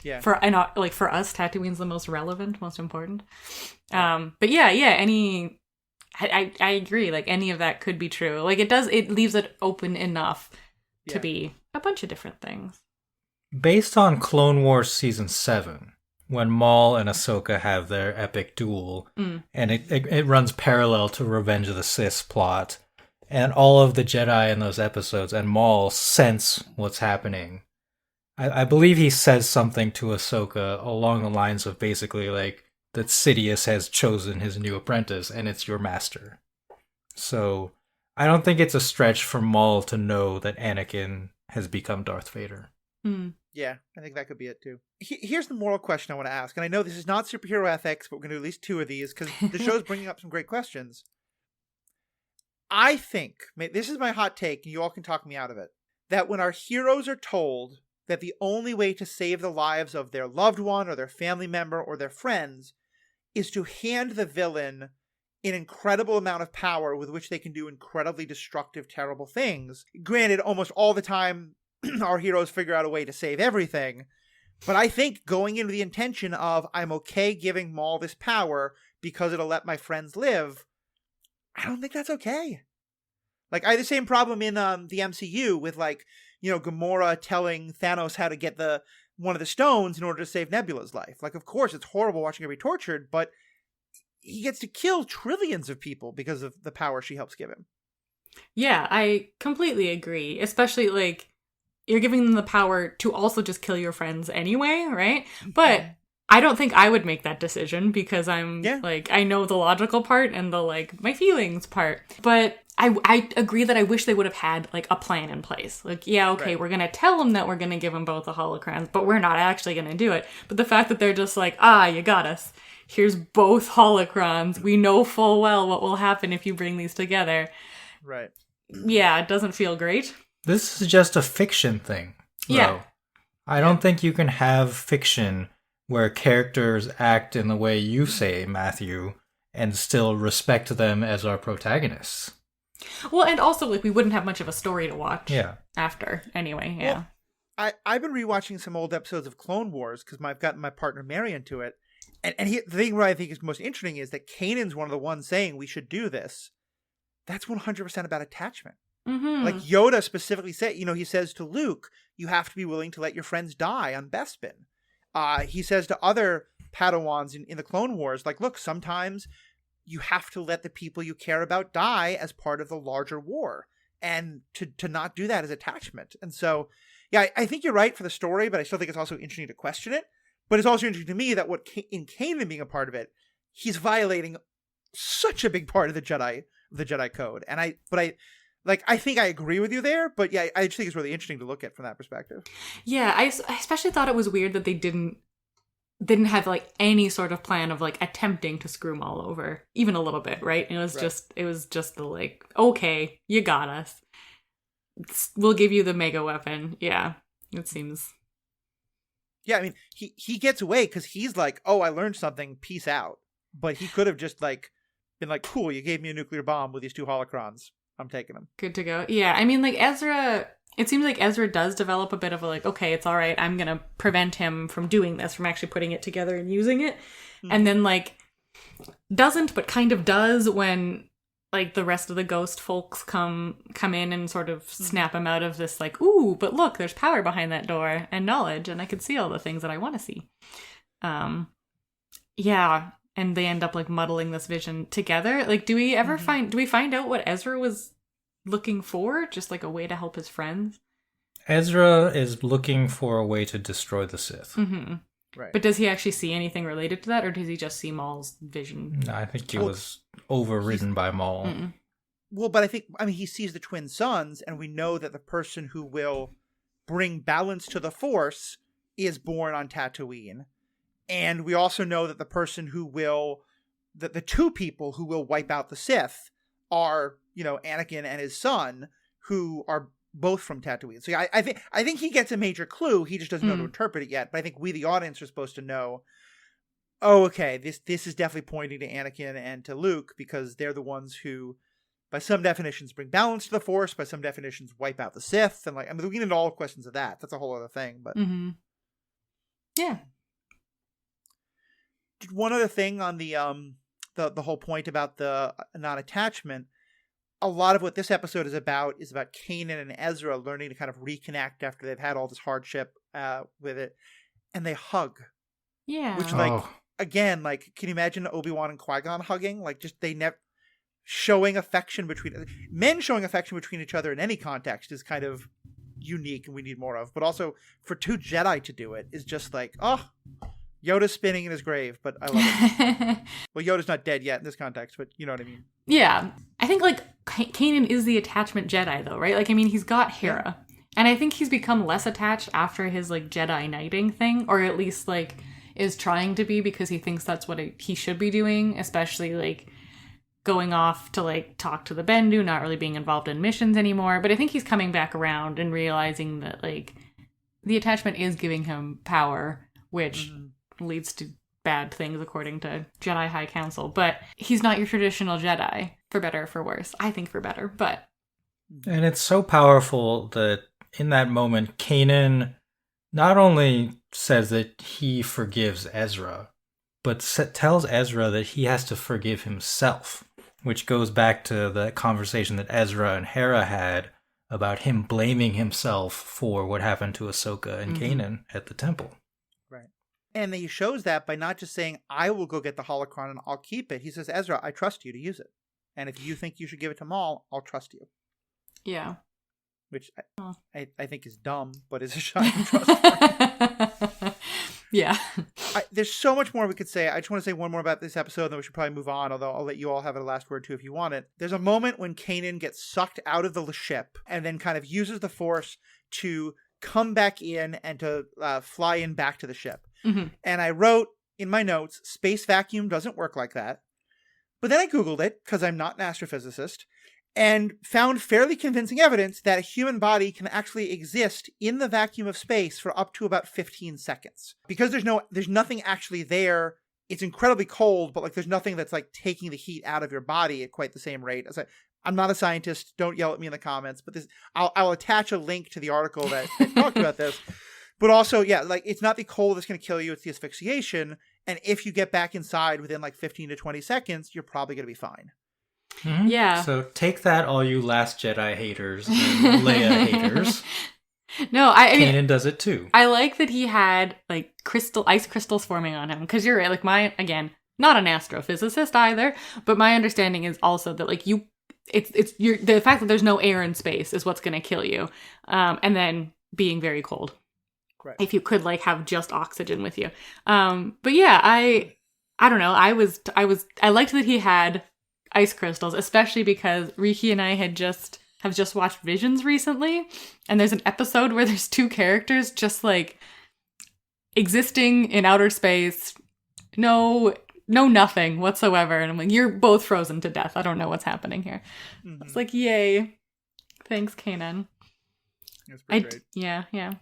Speaker 2: Yeah. For us, Tatooine's the most relevant, most important. But I agree. Like any of that could be true. Like it leaves it open enough to be a bunch of different things.
Speaker 3: Based on Clone Wars Season 7, when Maul and Ahsoka have their epic duel, and it runs parallel to Revenge of the Sith plot, and all of the Jedi in those episodes and Maul sense what's happening. I believe he says something to Ahsoka along the lines of basically like that Sidious has chosen his new apprentice and it's your master. So I don't think it's a stretch for Maul to know that Anakin has become Darth Vader.
Speaker 1: Yeah, I think that could be it too. Here's the moral question I want to ask. And I know this is not superhero ethics, but we're going to do at least 2 of these because the show's bringing up some great questions. I think, this is my hot take, and you all can talk me out of it, that when our heroes are told that the only way to save the lives of their loved one or their family member or their friends is to hand the villain an incredible amount of power with which they can do incredibly destructive, terrible things. Granted, almost all the time, our heroes figure out a way to save everything. But I think going into the intention of, I'm okay giving Maul this power because it'll let my friends live, I don't think that's okay. Like, I had the same problem in the MCU with, like, you know, Gamora telling Thanos how to get one of the stones in order to save Nebula's life. Like, of course, it's horrible watching her be tortured, but he gets to kill trillions of people because of the power she helps give him.
Speaker 2: Yeah, I completely agree. Especially, like, you're giving them the power to also just kill your friends anyway, right? But I don't think I would make that decision because I'm, like, I know the logical part and the, like, my feelings part. But I agree that I wish they would have had, like, a plan in place. Like, yeah, okay, we're going to tell them that we're going to give them both the holocrons, but we're not actually going to do it. But the fact that they're just like, you got us. Here's both holocrons. We know full well what will happen if you bring these together.
Speaker 1: Right.
Speaker 2: Yeah, it doesn't feel great.
Speaker 3: This is just a fiction thing, though.
Speaker 2: Yeah.
Speaker 3: I don't think you can have fiction where characters act in the way you say, Matthew, and still respect them as our protagonists.
Speaker 2: Well, and also, like, we wouldn't have much of a story to watch after, anyway, yeah.
Speaker 1: Well, I've been rewatching some old episodes of Clone Wars because I've gotten my partner Mary into it. And the thing where I think is most interesting is that Kanan's one of the ones saying we should do this. That's 100% about attachment.
Speaker 2: Mm-hmm.
Speaker 1: Like Yoda specifically said, you know, he says to Luke, you have to be willing to let your friends die on Bespin. He says to other Padawans in the Clone Wars, like, look, sometimes you have to let the people you care about die as part of the larger war. And to not do that is attachment. And so, yeah, I think you're right for the story, but I still think it's also interesting to question it. But it's also interesting to me that in Kanan being a part of it, he's violating such a big part of the Jedi Code. And I think I agree with you there, but yeah, I just think it's really interesting to look at from that perspective.
Speaker 2: Yeah, I especially thought it was weird that they didn't have, like, any sort of plan of, like, attempting to screw Maul over, even a little bit, right? It was just the, like, okay, you got us. We'll give you the mega weapon. Yeah, it seems.
Speaker 1: Yeah, I mean, he gets away because he's like, oh, I learned something, peace out. But he could have just, like, been like, cool, you gave me a nuclear bomb with these 2 holocrons. I'm taking them.
Speaker 2: Good to go. Yeah, I mean, like, it seems like Ezra does develop a bit of a, like, okay, it's all right, I'm going to prevent him from doing this, from actually putting it together and using it. Mm-hmm. And then, like, doesn't, but kind of does when, like, the rest of the ghost folks come in and sort of snap him out of this, like, ooh, but look, there's power behind that door and knowledge, and I can see all the things that I want to see. Yeah, and they end up, like, muddling this vision together. Like, do we ever find out what Ezra was looking for? Just, like, a way to help his friends?
Speaker 3: Ezra is looking for a way to destroy the Sith.
Speaker 2: Mm-hmm. Right. But does he actually see anything related to that, or does he just see Maul's vision?
Speaker 3: No, I think he was overridden by Maul.
Speaker 2: Mm-mm.
Speaker 1: Well, but he sees the twin sons, and we know that the person who will bring balance to the Force is born on Tatooine. And we also know that the person who will, the 2 people who will wipe out the Sith are, you know, Anakin and his son, who are both from Tatooine. So I think he gets a major clue. He just doesn't know to interpret it yet. But I think we, the audience, are supposed to know, oh, okay, this is definitely pointing to Anakin and to Luke because they're the ones who, by some definitions, bring balance to the Force. By some definitions, wipe out the Sith. And, like, I mean, we get into all questions of that. That's a whole other thing. But
Speaker 2: yeah.
Speaker 1: One other thing on the whole point about the non-attachment. A lot of what this episode is about Kanan and Ezra learning to kind of reconnect after they've had all this hardship with it, and they hug.
Speaker 2: Yeah.
Speaker 1: Which, like, again, like, can you imagine Obi-Wan and Qui-Gon hugging? Like, just they never showing affection between men showing affection between each other in any context is kind of unique, and we need more of. But also for 2 Jedi to do it is just like, oh, Yoda's spinning in his grave, but I love it. Well, Yoda's not dead yet in this context, but you know what I mean.
Speaker 2: Yeah. I think, like, Kanan is the attachment Jedi, though, right? Like, I mean, he's got Hera. Yeah. And I think he's become less attached after his, like, Jedi knighting thing, or at least, like, is trying to be because he thinks that's what he should be doing, especially, like, going off to, like, talk to the Bendu, not really being involved in missions anymore. But I think he's coming back around and realizing that, like, the attachment is giving him power, which leads to bad things according to Jedi High Council, but he's not your traditional Jedi, for better or for worse. I think for better, but...
Speaker 3: And it's so powerful that in that moment, Kanan not only says that he forgives Ezra, but tells Ezra that he has to forgive himself, which goes back to the conversation that Ezra and Hera had about him blaming himself for what happened to Ahsoka and Kanan at the temple.
Speaker 1: Right. And he shows that by not just saying, I will go get the holocron and I'll keep it. He says, Ezra, I trust you to use it. And if you think you should give it to Maul, I'll trust you.
Speaker 2: Yeah.
Speaker 1: Which I think is dumb, but is a shining trust.
Speaker 2: Yeah.
Speaker 1: There's so much more we could say. I just want to say one more about this episode, and then we should probably move on, although I'll let you all have a last word too if you want it. There's a moment when Kanan gets sucked out of the ship and then kind of uses the Force to come back in and to fly in back to the ship. Mm-hmm. And I wrote in my notes, space vacuum doesn't work like that. But then I Googled it, because I'm not an astrophysicist, and found fairly convincing evidence that a human body can actually exist in the vacuum of space for up to about 15 seconds. Because there's nothing actually there. It's incredibly cold, but like there's nothing that's like taking the heat out of your body at quite the same rate. I'm not a scientist. Don't yell at me in the comments, but I'll attach a link to the article that talked about this. But also, yeah, like it's not the cold that's going to kill you, it's the asphyxiation. And if you get back inside within like 15 to 20 seconds, you're probably going to be fine.
Speaker 3: Mm-hmm.
Speaker 2: Yeah.
Speaker 3: So take that, all you Last Jedi haters and Leia haters.
Speaker 2: No, I mean,
Speaker 3: Kanan does it too.
Speaker 2: I like that he had like ice crystals forming on him, because you're right. Like again, not an astrophysicist either, but my understanding is also that like the fact that there's no air in space is what's going to kill you, and then being very cold.
Speaker 1: Right. If
Speaker 2: you could like have just oxygen with you. But yeah, I don't know. I liked that he had ice crystals, especially because Riki and I have just watched Visions recently, and there's an episode where there's two characters just like existing in outer space, no nothing whatsoever, and I'm like, you're both frozen to death. I don't know what's happening here. Mm-hmm. It's like, yay, thanks, Kanan.
Speaker 1: That's pretty great.
Speaker 2: Yeah.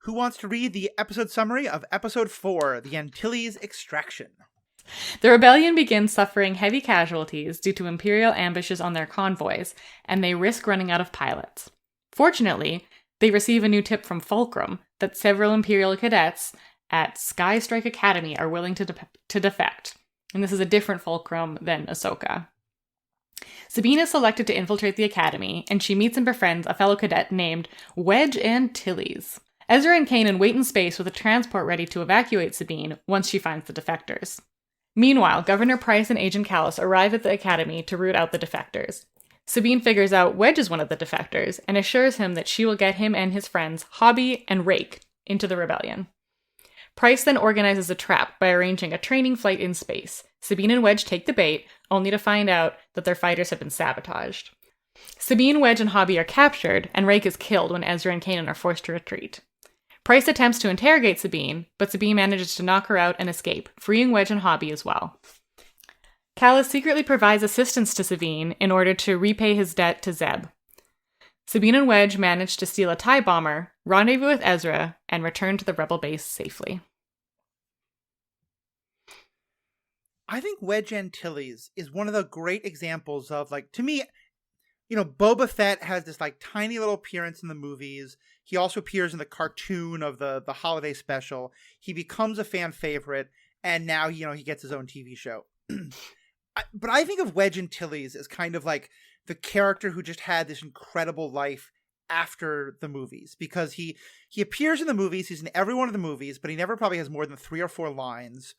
Speaker 1: Who wants to read the episode summary of episode 4, The Antilles Extraction?
Speaker 2: The rebellion begins suffering heavy casualties due to Imperial ambushes on their convoys, and they risk running out of pilots. Fortunately, they receive a new tip from Fulcrum that several Imperial cadets at Sky Strike Academy are willing to defect. And this is a different Fulcrum than Ahsoka. Sabine is selected to infiltrate the academy, and she meets and befriends a fellow cadet named Wedge Antilles. Ezra and Kanan wait in space with a transport ready to evacuate Sabine once she finds the defectors. Meanwhile, Governor Price and Agent Callus arrive at the academy to root out the defectors. Sabine figures out Wedge is one of the defectors and assures him that she will get him and his friends, Hobby and Rake, into the rebellion. Price then organizes a trap by arranging a training flight in space. Sabine and Wedge take the bait, only to find out that their fighters have been sabotaged. Sabine, Wedge, and Hobby are captured, and Rake is killed when Ezra and Kanan are forced to retreat. Price attempts to interrogate Sabine, but Sabine manages to knock her out and escape, freeing Wedge and Hobby as well. Callus secretly provides assistance to Sabine in order to repay his debt to Zeb. Sabine and Wedge manage to steal a TIE bomber, rendezvous with Ezra, and return to the rebel base safely.
Speaker 1: I think Wedge Antilles is one of the great examples of, like, to me, you know, Boba Fett has this like tiny little appearance in the movies. He also appears in the cartoon of the holiday special. He becomes a fan favorite, and now, you know, he gets his own TV show. But I think of Wedge Antilles as kind of like the character who just had this incredible life after the movies, because he appears in the movies. He's in every one of the movies, but he never probably has more than 3 or 4 lines,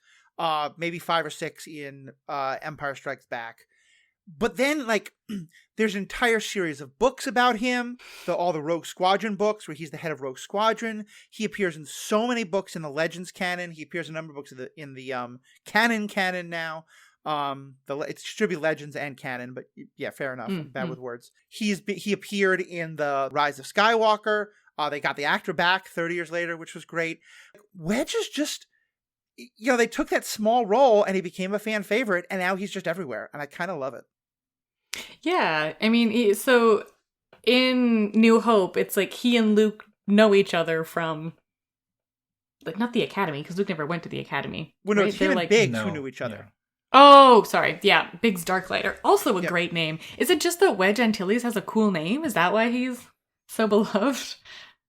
Speaker 1: maybe 5 or 6 in Empire Strikes Back. But then, like, there's an entire series of books about him, all the Rogue Squadron books, where he's the head of Rogue Squadron. He appears in so many books in the Legends canon. He appears in a number of books in the canon now. It should be Legends and canon, but yeah, fair enough. I'm bad with words. He appeared in the Rise of Skywalker. They got the actor back 30 years later, which was great. Wedge is just, you know, they took that small role and he became a fan favorite, and now he's just everywhere, and I kind of love it.
Speaker 2: Yeah, I mean, so in New Hope, it's like he and Luke know each other from like not the academy, because Luke never went to the academy.
Speaker 1: Well, no,
Speaker 2: right?
Speaker 1: it's him
Speaker 2: They're
Speaker 1: and Biggs
Speaker 3: No,
Speaker 1: who knew each other.
Speaker 3: yeah.
Speaker 2: Oh, sorry. Yeah, Biggs Darklighter. Also a
Speaker 1: Yep.
Speaker 2: great name. Is it just that Wedge Antilles has a cool name? Is that why he's so beloved?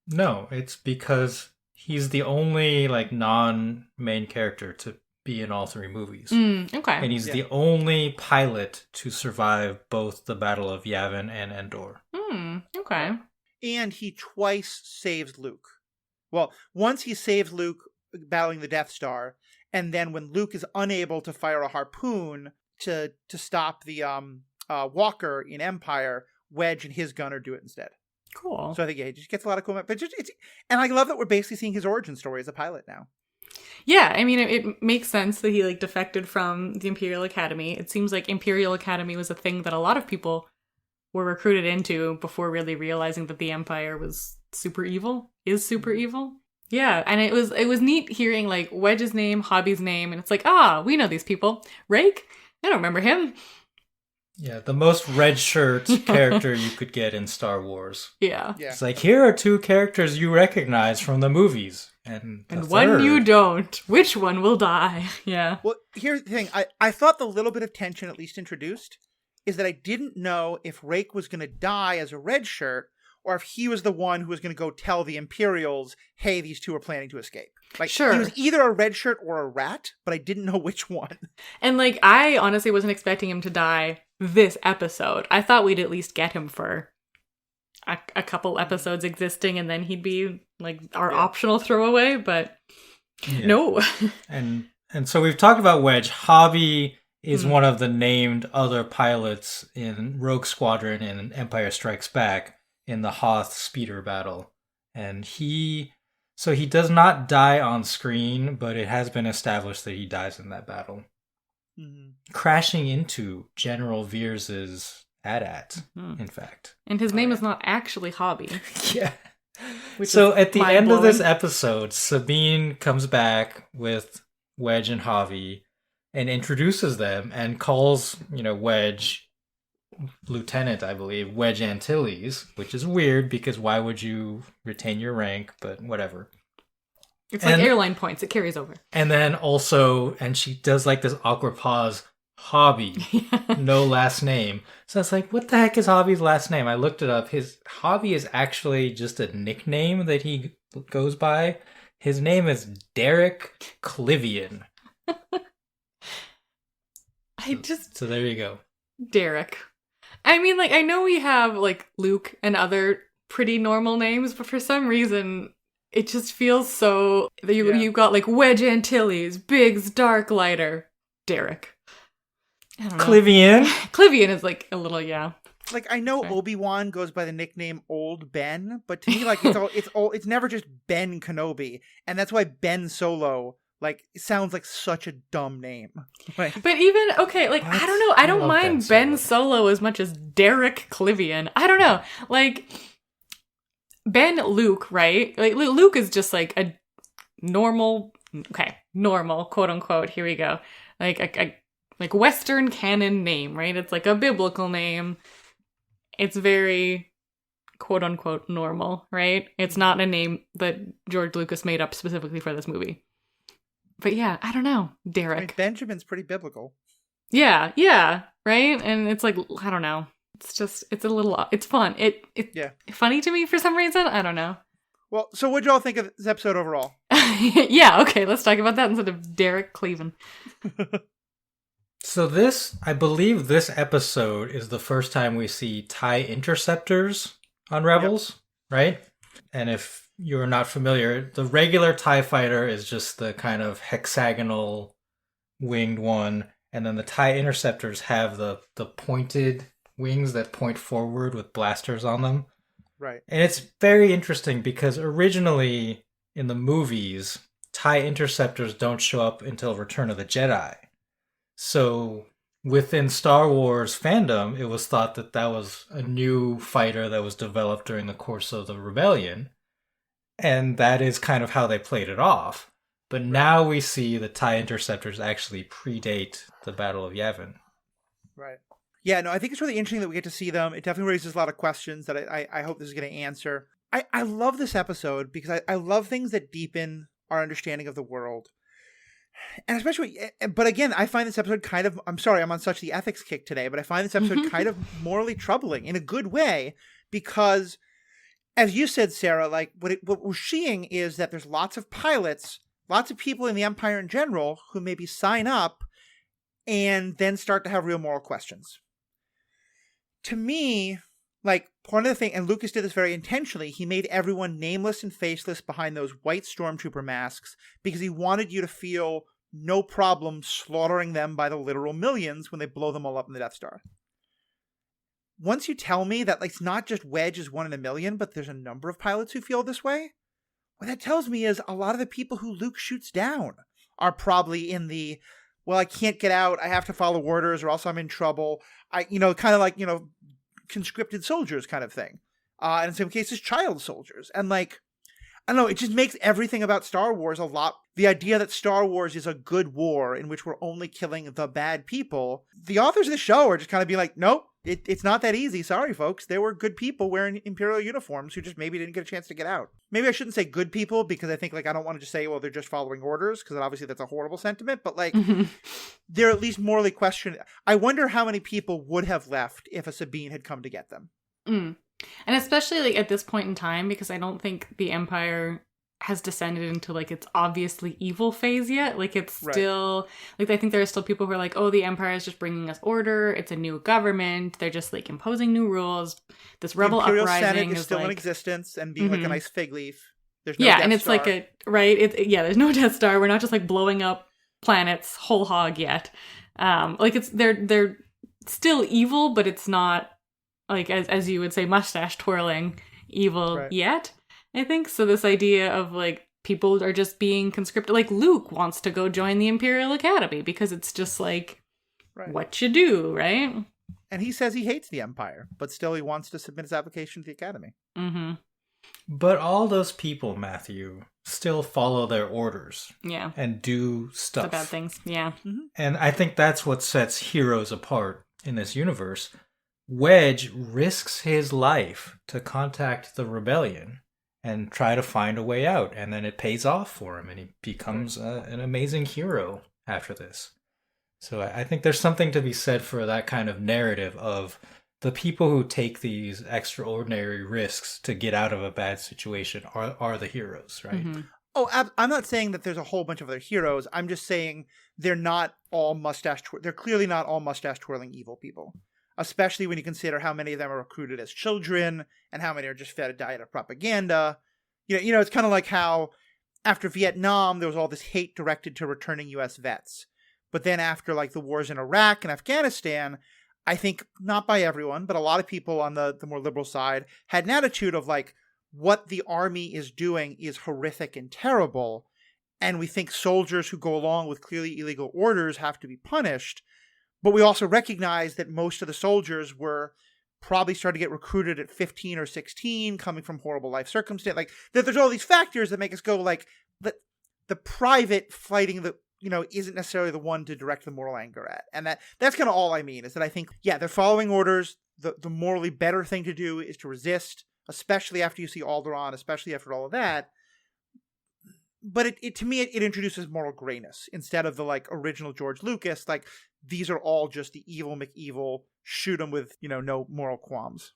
Speaker 3: No, it's because he's the only like non-main character to be in all three movies.
Speaker 2: Okay.
Speaker 3: And he's the only pilot to survive both the Battle of Yavin and Endor.
Speaker 2: Okay.
Speaker 1: And he twice saves Luke. Well, once he saves Luke battling the Death Star, and then when Luke is unable to fire a harpoon to stop the Walker in Empire, Wedge and his gunner do it instead.
Speaker 2: Cool.
Speaker 1: So I think he just gets a lot of cool, but and I love that we're basically seeing his origin story as a pilot now.
Speaker 2: Yeah, I mean, it makes sense that he like defected from the Imperial Academy. It seems like Imperial Academy was a thing that a lot of people were recruited into before really realizing that the Empire was super evil, is super evil. Yeah, and it was neat hearing like Wedge's name, Hobby's name, and it's like, we know these people. Rake? I don't remember him.
Speaker 3: Yeah, the most red shirt character you could get in Star Wars.
Speaker 2: Yeah.
Speaker 3: It's like, here are two characters you recognize from the movies. And
Speaker 2: one
Speaker 3: third.
Speaker 2: you don't. Which one will die? Yeah.
Speaker 1: Well, here's the thing. I thought the little bit of tension at least introduced is that I didn't know if Rake was going to die as a red shirt or if he was the one who was going to go tell the Imperials, hey, these two are planning to escape. Like,
Speaker 2: Sure.
Speaker 1: He was either a red shirt or a rat, but I didn't know which one.
Speaker 2: And like, I honestly wasn't expecting him to die this episode. I thought we'd at least get him for a couple episodes existing and then he'd be like our optional throwaway, but no.
Speaker 3: And so we've talked about Wedge. Hobby is one of the named other pilots in Rogue Squadron and Empire Strikes Back in the Hoth speeder battle. And he does not die on screen, but it has been established that he dies in that battle. Mm-hmm. Crashing into General Veers's AT-AT, in fact.
Speaker 2: And his name is not actually Hobby.
Speaker 3: Yeah. So at the end of this episode, Sabine comes back with Wedge and Hobby and introduces them and calls, Wedge Lieutenant, I believe, Wedge Antilles, which is weird because why would you retain your rank, but whatever.
Speaker 2: It's like airline points, it carries over.
Speaker 3: And then also, and she does like this awkward pause, Hobby, no last name. So it's like, what the heck is Hobby's last name? I looked it up. His Hobby is actually just a nickname that he goes by. His name is Derek Clivian. So there you go.
Speaker 2: Derek. I mean, like, I know we have, like, Luke and other pretty normal names, but for some reason, it just feels so... You've got, like, Wedge Antilles, Biggs Darklighter, Derek. I don't know.
Speaker 3: Clivian?
Speaker 2: Clivian is, like, a little, yeah.
Speaker 1: Like, I know Obi-Wan goes by the nickname Old Ben, but to me, like, it's never just Ben Kenobi, and that's why Ben Solo... Like, it sounds like such a dumb name. Like,
Speaker 2: but even, okay, like, I don't know. I don't mind Ben Solo as much as Derek Clivian. I don't know. Like, Ben Luke, right? Like, Luke is just, like, a normal, quote unquote, here we go. Like, a Western canon name, right? It's like a biblical name. It's very, quote unquote, normal, right? It's not a name that George Lucas made up specifically for this movie. But yeah, I don't know. Derek.
Speaker 1: I mean, Benjamin's pretty biblical.
Speaker 2: Yeah, right? And it's like, I don't know. It's fun. It's funny to me for some reason. I don't know.
Speaker 1: Well, so what'd y'all think of this episode overall?
Speaker 2: Yeah, okay, let's talk about that instead of Derek Cleveland.
Speaker 3: So I believe this episode is the first time we see TIE interceptors on Rebels, right? And if you're not familiar, the regular TIE fighter is just the kind of hexagonal winged one, and then the TIE interceptors have the pointed wings that point forward with blasters on them.
Speaker 1: Right.
Speaker 3: And it's very interesting because originally in the movies, TIE interceptors don't show up until Return of the Jedi. So within Star Wars fandom, it was thought that was a new fighter that was developed during the course of the Rebellion. And that is kind of how they played it off. But now we see the TIE interceptors actually predate the Battle of Yavin.
Speaker 1: Right. Yeah, no, I think it's really interesting that we get to see them. It definitely raises a lot of questions that I hope this is going to answer. I love this episode because I love things that deepen our understanding of the world. And especially, but again, I find this episode kind of, I'm sorry, I'm on such the ethics kick today, but I find this episode kind of morally troubling in a good way, because as you said, Sarah, like what we're seeing is that there's lots of pilots, lots of people in the Empire in general who maybe sign up and then start to have real moral questions. To me, like, part of the thing, and Lucas did this very intentionally, he made everyone nameless and faceless behind those white stormtrooper masks because he wanted you to feel no problem slaughtering them by the literal millions when they blow them all up in the Death Star. Once you tell me that, like, it's not just Wedge is 1 in a million, but there's a number of pilots who feel this way, what that tells me is a lot of the people who Luke shoots down are probably in the, well, I can't get out, I have to follow orders or else I'm in trouble. Kind of like, conscripted soldiers kind of thing. And in some cases, child soldiers. And like, I don't know, it just makes everything about Star Wars a lot. The idea that Star Wars is a good war in which we're only killing the bad people. The authors of the show are just kind of being like, nope, it's not that easy. Sorry, folks. There were good people wearing Imperial uniforms who just maybe didn't get a chance to get out. Maybe I shouldn't say good people because I think, like, I don't want to just say, well, they're just following orders, because obviously that's a horrible sentiment. But, like, they're at least morally questioned. I wonder how many people would have left if a Sabine had come to get them.
Speaker 2: Mm. And especially, like, at this point in time, because I don't think the Empire has descended into, like, its obviously evil phase yet. Like, it's still, like, I think there are still people who are like, oh, the Empire is just bringing us order. It's a new government. They're just, like, imposing new rules. This rebel
Speaker 1: Imperial
Speaker 2: uprising
Speaker 1: Senate is still
Speaker 2: like,
Speaker 1: in existence and being like a nice fig leaf. There's no Death
Speaker 2: and it's
Speaker 1: Star.
Speaker 2: like there's no Death Star. We're not just, like, blowing up planets whole hog yet. Like, it's, they're still evil, but it's not, like, as you would say, mustache twirling evil yet, I think. So this idea of, like, people are just being conscripted. Like, Luke wants to go join the Imperial Academy because it's just, like, what you do, right?
Speaker 1: And he says he hates the Empire, but still he wants to submit his application to the Academy.
Speaker 2: Mm-hmm.
Speaker 3: But all those people, Matthew, still follow their orders.
Speaker 2: Yeah.
Speaker 3: And do stuff.
Speaker 2: The bad things, yeah.
Speaker 1: Mm-hmm.
Speaker 3: And I think that's what sets heroes apart in this universe. Wedge risks his life to contact the rebellion and try to find a way out, and then it pays off for him, and he becomes an amazing hero after this. So I think there's something to be said for that kind of narrative of the people who take these extraordinary risks to get out of a bad situation are the heroes, right?
Speaker 2: Mm-hmm.
Speaker 1: Oh, I'm not saying that there's a whole bunch of other heroes. I'm just saying they're not all they're clearly not all mustache twirling evil people. Especially when you consider how many of them are recruited as children and how many are just fed a diet of propaganda. It's kind of like how after Vietnam, there was all this hate directed to returning U.S. vets. But then after, like, the wars in Iraq and Afghanistan, I think not by everyone, but a lot of people on the more liberal side had an attitude of, like, what the army is doing is horrific and terrible. And we think soldiers who go along with clearly illegal orders have to be punished. But we also recognize that most of the soldiers were probably starting to get recruited at 15 or 16, coming from horrible life circumstances. Like, that there's all these factors that make us go, like, the private fighting isn't necessarily the one to direct the moral anger at. And that's kind of all I mean, is that I think, they're following orders. The morally better thing to do is to resist, especially after you see Alderaan, especially after all of that. But to me, it introduces moral grayness instead of the, like, original George Lucas, like, these are all just the evil McEvil, shoot them with, no moral qualms.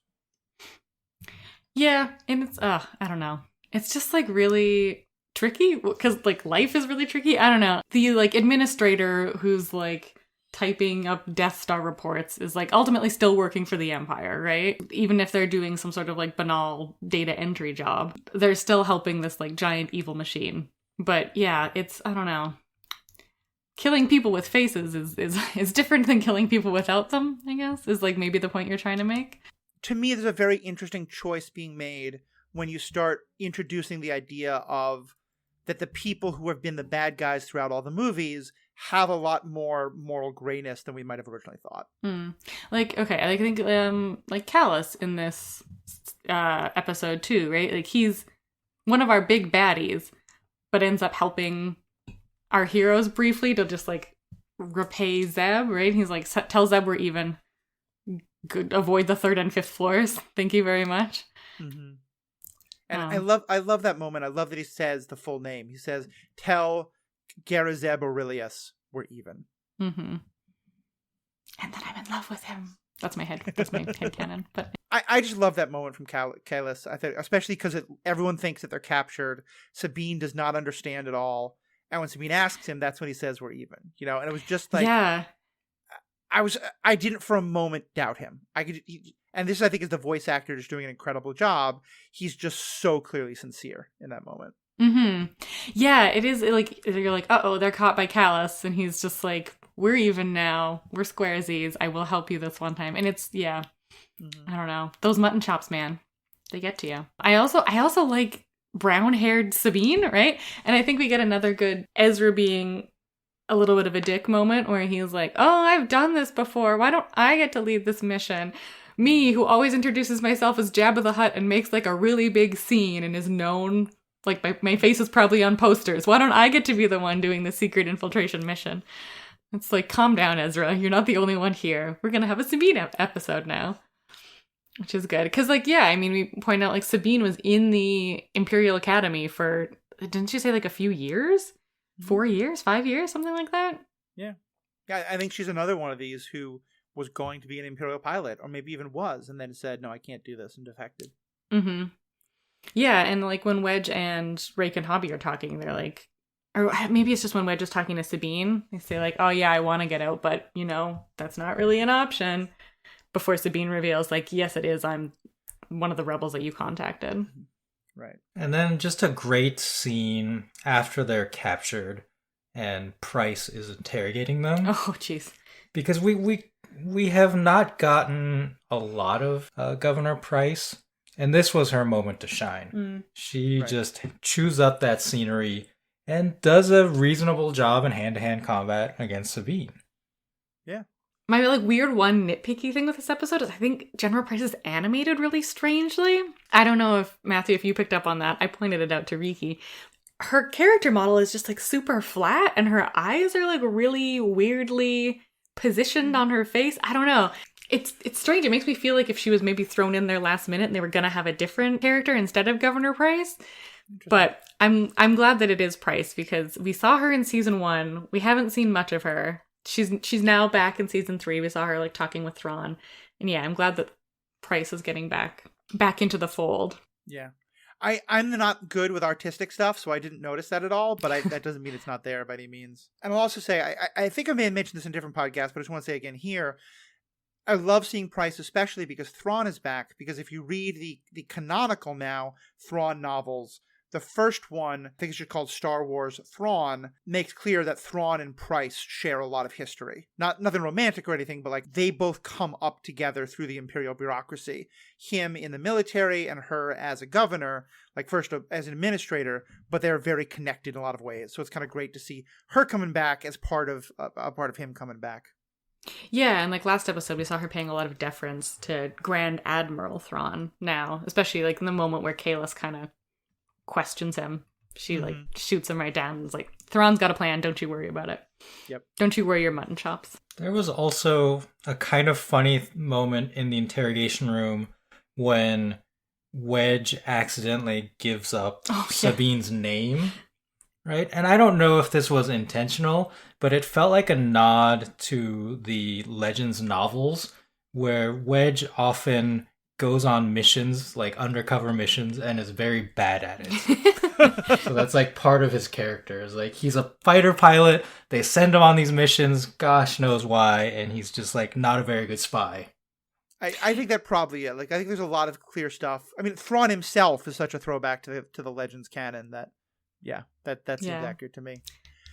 Speaker 2: Yeah, and it's, I don't know. It's just, like, really tricky, because, like, life is really tricky. I don't know. The, like, administrator who's, like, typing up Death Star reports is, like, ultimately still working for the Empire, right? Even if they're doing some sort of, like, banal data entry job, they're still helping this, like, giant evil machine. But yeah, it's, I don't know. Killing people with faces is different than killing people without them, I guess, is, like, maybe the point you're trying to make.
Speaker 1: To me, there's a very interesting choice being made when you start introducing the idea of that the people who have been the bad guys throughout all the movies have a lot more moral grayness than we might have originally thought.
Speaker 2: Like, okay, I think, like, Callus in this episode too, right? Like, he's one of our big baddies, but ends up helping our heroes briefly to just, like, repay Zeb, right? He's like, tell Zeb we're even. Good, avoid the 3rd and 5th floors. Thank you very much.
Speaker 1: Mm-hmm. And I love that moment. I love that he says the full name. He says, "Tell Garazeb Aurelius we're even."
Speaker 2: Mm-hmm. And then I'm in love with him. That's my headcanon. But
Speaker 1: I just love that moment from Kalis. I think, especially because everyone thinks that they're captured. Sabine does not understand at all. And when Sabine asks him, that's when he says we're even. You know, and it was just like,
Speaker 2: yeah.
Speaker 1: I didn't for a moment doubt him. And this, I think, is the voice actor just doing an incredible job. He's just so clearly sincere in that moment.
Speaker 2: Mm-hmm. Yeah, it is like, you're like, uh-oh, they're caught by Callus. And he's just like, we're even now. We're squaresies. I will help you this one time. And it's, yeah, I don't know. Those mutton chops, man, they get to you. I also like brown-haired Sabine, right? And I think we get another good Ezra being a little bit of a dick moment where he's like, oh, I've done this before. Why don't I get to lead this mission? Me, who always introduces myself as Jabba the Hutt and makes like a really big scene and is known, like my face is probably on posters. Why don't I get to be the one doing the secret infiltration mission? It's like, calm down, Ezra. You're not the only one here. We're going to have a Sabine episode now. Which is good. Because, like, yeah, I mean, we point out, like, Sabine was in the Imperial Academy for, didn't you say, like, a few years? 4 years? 5 years? Something like that?
Speaker 1: Yeah. Yeah, I think she's another one of these who was going to be an Imperial pilot, or maybe even was, and then said, no, I can't do this, and defected.
Speaker 2: Mm-hmm. Yeah, and, like, when Wedge and Rake and Hobby are talking, they're like, or maybe it's just when Wedge is talking to Sabine, they say, like, oh, yeah, I want to get out, but, you know, that's not really an option. Before Sabine reveals, like, yes, it is. I'm one of the rebels that you contacted.
Speaker 1: Right.
Speaker 3: And then just a great scene after they're captured and Price is interrogating them.
Speaker 2: Oh, jeez.
Speaker 3: Because we have not gotten a lot of Governor Price, and this was her moment to shine. She just chews up that scenery and does a reasonable job in hand-to-hand combat against Sabine.
Speaker 1: Yeah.
Speaker 2: My like weird one nitpicky thing with this episode is I think General Price is animated really strangely. I don't know if, Matthew, if you picked up on that. I pointed it out to Riki. Her character model is just like super flat and her eyes are like really weirdly positioned on her face. I don't know. It's strange. It makes me feel like if she was maybe thrown in there last minute and they were going to have a different character instead of Governor Price. But I'm glad that it is Price because we saw her in season 1. We haven't seen much of her. She's now back in season 3. We saw her like talking with Thrawn. And yeah, I'm glad that Price is getting back into the fold.
Speaker 1: Yeah. I'm not good with artistic stuff, so I didn't notice that at all, but that doesn't mean it's not there by any means. And I'll also say, I think I may have mentioned this in a different podcast, but I just want to say again here, I love seeing Price, especially because Thrawn is back, because if you read the canonical now Thrawn novels, the first one, I think it's just called Star Wars Thrawn, makes clear that Thrawn and Price share a lot of history. Nothing romantic or anything, but like they both come up together through the Imperial bureaucracy. Him in the military and her as a governor, like first as an administrator, but they're very connected in a lot of ways. So it's kind of great to see her coming back as part of him coming back.
Speaker 2: Yeah, and like last episode, we saw her paying a lot of deference to Grand Admiral Thrawn now, especially like in the moment where Kalis kind of questions him. She like shoots him right down and is like, Thrawn's got a plan, don't you worry about it.
Speaker 1: Yep.
Speaker 2: Don't you worry your mutton chops.
Speaker 3: There was also a kind of funny moment in the interrogation room when Wedge accidentally gives up Sabine's name, right? And I don't know if this was intentional, but it felt like a nod to the Legends novels where Wedge often goes on missions, like undercover missions, and is very bad at it. So that's like part of his character. Is like he's a fighter pilot. They send him on these missions, gosh knows why, and he's just like not a very good spy.
Speaker 1: I think that probably, yeah. Like I think there's a lot of clear stuff. I mean, Thrawn himself is such a throwback to the Legends canon that, yeah, that seems accurate to me.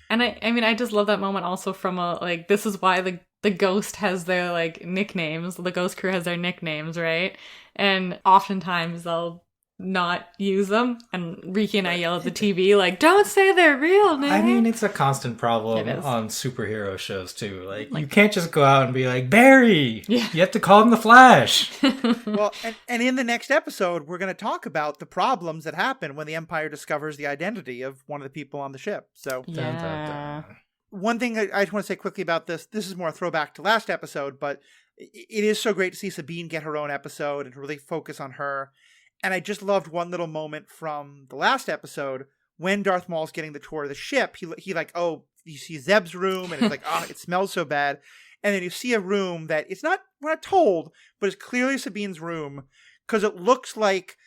Speaker 2: And I mean, I just love that moment also from like, this is why the Ghost has their like nicknames. The Ghost crew has their nicknames, right? And oftentimes they'll not use them. And Riki and I yell at the TV like, don't say their real name.
Speaker 3: I mean, it's a constant problem on superhero shows too. Like you can't just go out and be like, Barry! Yeah. You have to call him the Flash.
Speaker 1: Well, and in the next episode, we're going to talk about the problems that happen when the Empire discovers the identity of one of the people on the ship. So,
Speaker 2: yeah.
Speaker 1: One thing I just want to say quickly about this is more a throwback to last episode, but it is so great to see Sabine get her own episode and to really focus on her. And I just loved one little moment from the last episode when Darth Maul's getting the tour of the ship. He like, oh, you see Zeb's room, and it's like, oh, it smells so bad. And then you see a room that we're not told, but it's clearly Sabine's room because it looks like,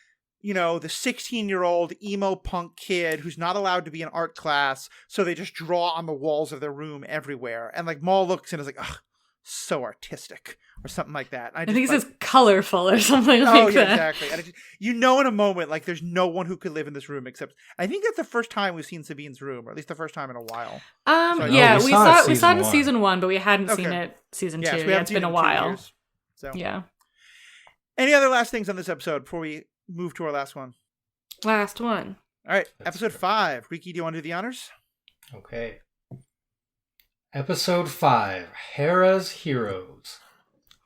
Speaker 1: the 16-year-old emo punk kid who's not allowed to be in art class, so they just draw on the walls of their room everywhere. And like Maul looks and is like, ugh, so artistic, or something like that.
Speaker 2: I think it says colorful or something like that.
Speaker 1: Exactly. And in a moment, like there's no one who could live in this room except. I think that's the first time we've seen Sabine's room, or at least the first time in a while.
Speaker 2: We saw it in season 1, but we hadn't seen it season 2.
Speaker 1: So
Speaker 2: it's been a while.
Speaker 1: Years, so
Speaker 2: yeah.
Speaker 1: Any other last things on this episode before we move to our last one?
Speaker 2: Last one.
Speaker 1: All right, episode 5. Riki, do you want to do the honors?
Speaker 3: Okay. Episode 5, Hera's Heroes.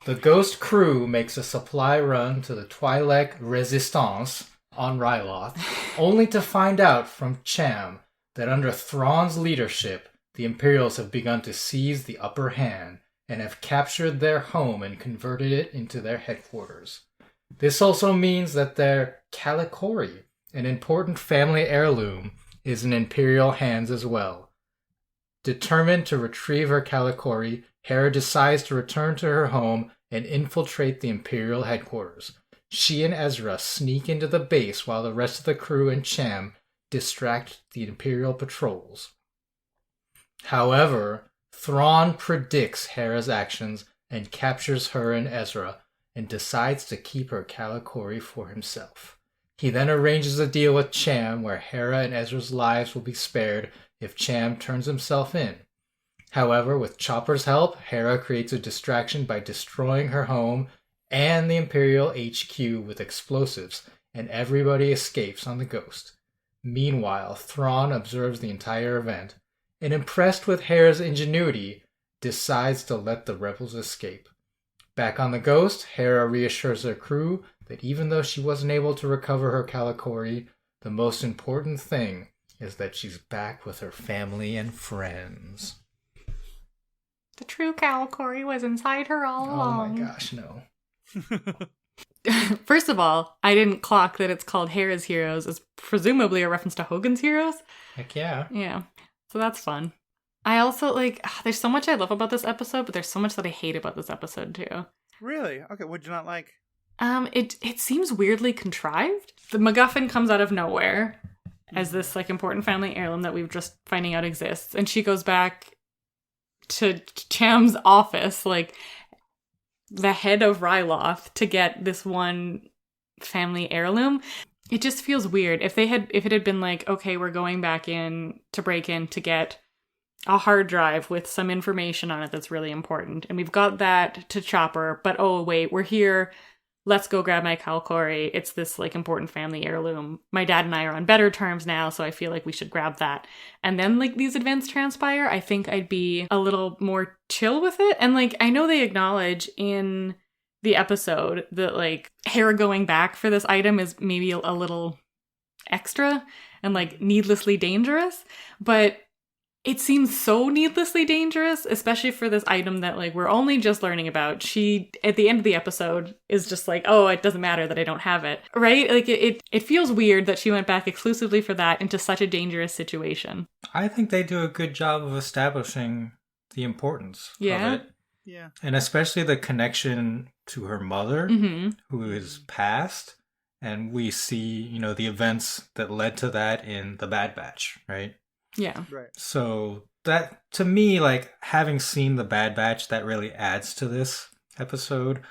Speaker 3: The Ghost crew makes a supply run to the Twi'lek Resistance on Ryloth, only to find out from Cham that under Thrawn's leadership, the Imperials have begun to seize the upper hand and have captured their home and converted it into their headquarters. This also means that their Kalikori, an important family heirloom, is in Imperial hands as well. Determined to retrieve her Kalikori, Hera decides to return to her home and infiltrate the Imperial headquarters. She and Ezra sneak into the base while the rest of the crew and Cham distract the Imperial patrols. However, Thrawn predicts Hera's actions and captures her and Ezra and decides to keep her Kalikori for himself. He then arranges a deal with Cham where Hera and Ezra's lives will be spared if Cham turns himself in. However, with Chopper's help, Hera creates a distraction by destroying her home and the Imperial HQ with explosives, and everybody escapes on the Ghost. Meanwhile, Thrawn observes the entire event, and impressed with Hera's ingenuity, decides to let the rebels escape. Back on the Ghost, Hera reassures her crew that even though she wasn't able to recover her Kalikori, the most important thing is that she's back with her family and friends.
Speaker 2: The true Kalikori was inside her all along.
Speaker 3: Oh my gosh, no.
Speaker 2: First of all, I didn't clock that it's called Hera's Heroes. It's presumably a reference to Hogan's Heroes.
Speaker 3: Heck yeah.
Speaker 2: Yeah. So that's fun. I also, there's so much I love about this episode, but there's so much that I hate about this episode, too.
Speaker 1: Really? Okay, what'd you not like?
Speaker 2: It seems weirdly contrived. The MacGuffin comes out of nowhere as this, important family heirloom that we've just finding out exists. And she goes back to Cham's office, the head of Ryloth, to get this one family heirloom. It just feels weird. If it had been okay, we're going back in to break in to get a hard drive with some information on it that's really important, and we've got that to Chopper, but oh wait, we're here, let's go grab my Kalikori. It's this important family heirloom. My dad and I are on better terms now, so I feel like we should grab that. And then these events transpire, I think I'd be a little more chill with it. And I know they acknowledge in the episode that Hera going back for this item is maybe a little extra and needlessly dangerous, but it seems so needlessly dangerous, especially for this item that we're only just learning about. She, at the end of the episode, is just oh, it doesn't matter that I don't have it, right? It feels weird that she went back exclusively for that into such a dangerous situation.
Speaker 3: I think they do a good job of establishing the importance of it.
Speaker 1: Yeah.
Speaker 3: And especially the connection to her mother, who is passed. And we see, the events that led to that in the Bad Batch, right?
Speaker 2: Yeah.
Speaker 1: Right.
Speaker 3: So that, to me, having seen the Bad Batch, that really adds to this episode.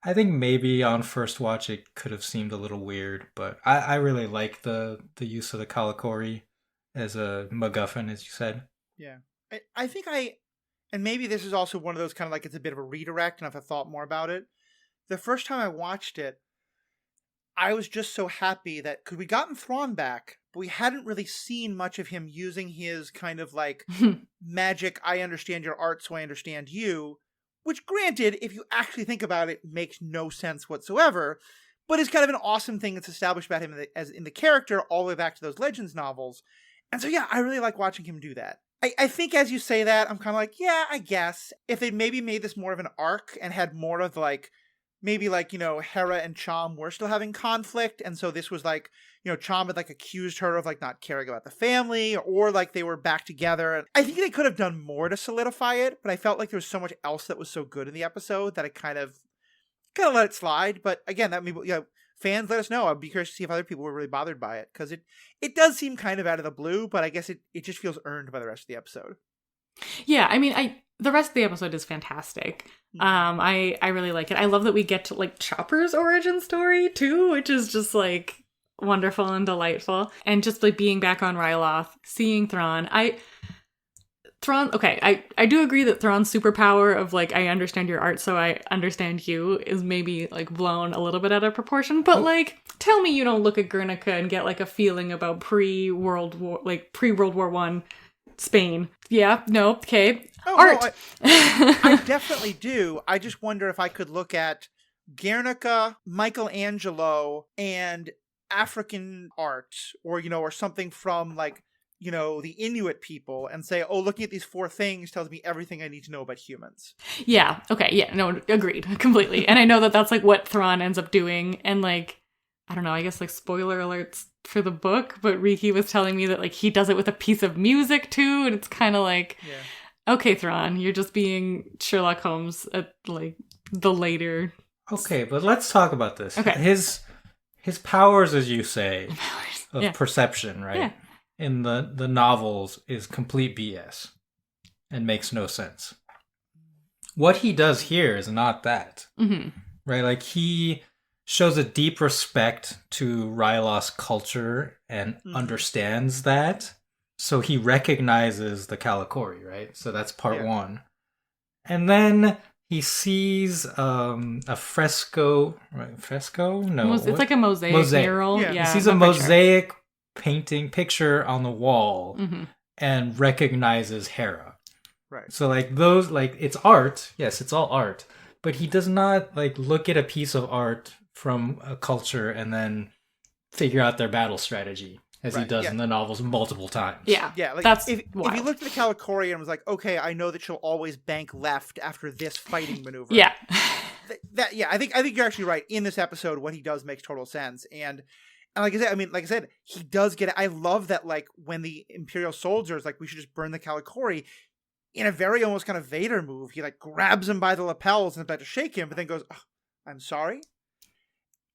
Speaker 3: I think maybe on first watch it could have seemed a little weird, but I really like the use of the Kalikori as a MacGuffin, as you said.
Speaker 1: Yeah. I think and maybe this is also one of those kind of it's a bit of a redirect, and if I thought more about it, the first time I watched it, I was just so happy that, because we'd gotten Thrawn back, but we hadn't really seen much of him using his kind of magic, I understand your art, so I understand you, which granted, if you actually think about it, makes no sense whatsoever, but it's kind of an awesome thing that's established about him as in the character all the way back to those Legends novels. And so yeah, I really like watching him do that. I think as you say that, I'm kind of yeah, I guess. If they maybe made this more of an arc and had more of maybe like, Hera and Chom were still having conflict. And so this was like, Chom had like accused her of like not caring about the family, or like they were back together. I think they could have done more to solidify it, but I felt like there was so much else that was so good in the episode that I kind of let it slide. But again, that fans, let us know. I'd be curious to see if other people were really bothered by it, because it does seem kind of out of the blue, but I guess it just feels earned by the rest of the episode.
Speaker 2: Yeah, I mean, the rest of the episode is fantastic. I really like it. I love that we get to like Chopper's origin story too, which is just like wonderful and delightful. And just like being back on Ryloth, seeing Thrawn. I do agree that Thrawn's superpower of like, I understand your art, so I understand you, is maybe like blown a little bit out of proportion. But like, tell me you don't look at Guernica and get like a feeling about pre-World War I Spain. Yeah, no, okay. Art.
Speaker 1: No, I definitely do. I just wonder if I could look at Guernica, Michelangelo, and African art, or something from like, the Inuit people, and say, oh, looking at these 4 things tells me everything I need to know about humans.
Speaker 2: Yeah, okay, yeah, no, agreed, completely. And I know that that's like what Thrawn ends up doing, and like, I don't know, I guess like spoiler alerts for the book, but Riki was telling me that like he does it with a piece of music too, and it's kind of like, okay, Thrawn, you're just being Sherlock Holmes at like the later.
Speaker 3: Okay, but let's talk about this.
Speaker 2: Okay.
Speaker 3: His powers, as you say, of perception, right?
Speaker 2: Yeah.
Speaker 3: In the novels is complete BS and makes no sense. What he does here is not that.
Speaker 2: Mm-hmm.
Speaker 3: Right? Like, he shows a deep respect to Ryloth's culture and understands that. So he recognizes the Kalikori, right? So that's part 1. And then he sees a fresco, right? Fresco? No.
Speaker 2: It's like a mosaic mural.
Speaker 3: Yeah.
Speaker 2: Yeah,
Speaker 3: he sees a mosaic picture on the wall and recognizes Hera.
Speaker 1: Right.
Speaker 3: So like those, like, it's art. Yes, it's all art. But he does not like look at a piece of art from a culture and then figure out their battle strategy, as he does in the novels multiple times.
Speaker 2: Yeah,
Speaker 1: like
Speaker 2: that's
Speaker 1: if you looked at the Kalikori and was like, okay, I know that she'll always bank left after this fighting maneuver.
Speaker 2: Yeah.
Speaker 1: I think you're actually right. In this episode, what he does makes total sense. And like I said, he does get it. I love that, like, when the Imperial soldiers, like, we should just burn the Kalikori, in a very almost kind of Vader move, he like grabs him by the lapels and is about to shake him, but then goes, oh, I'm sorry.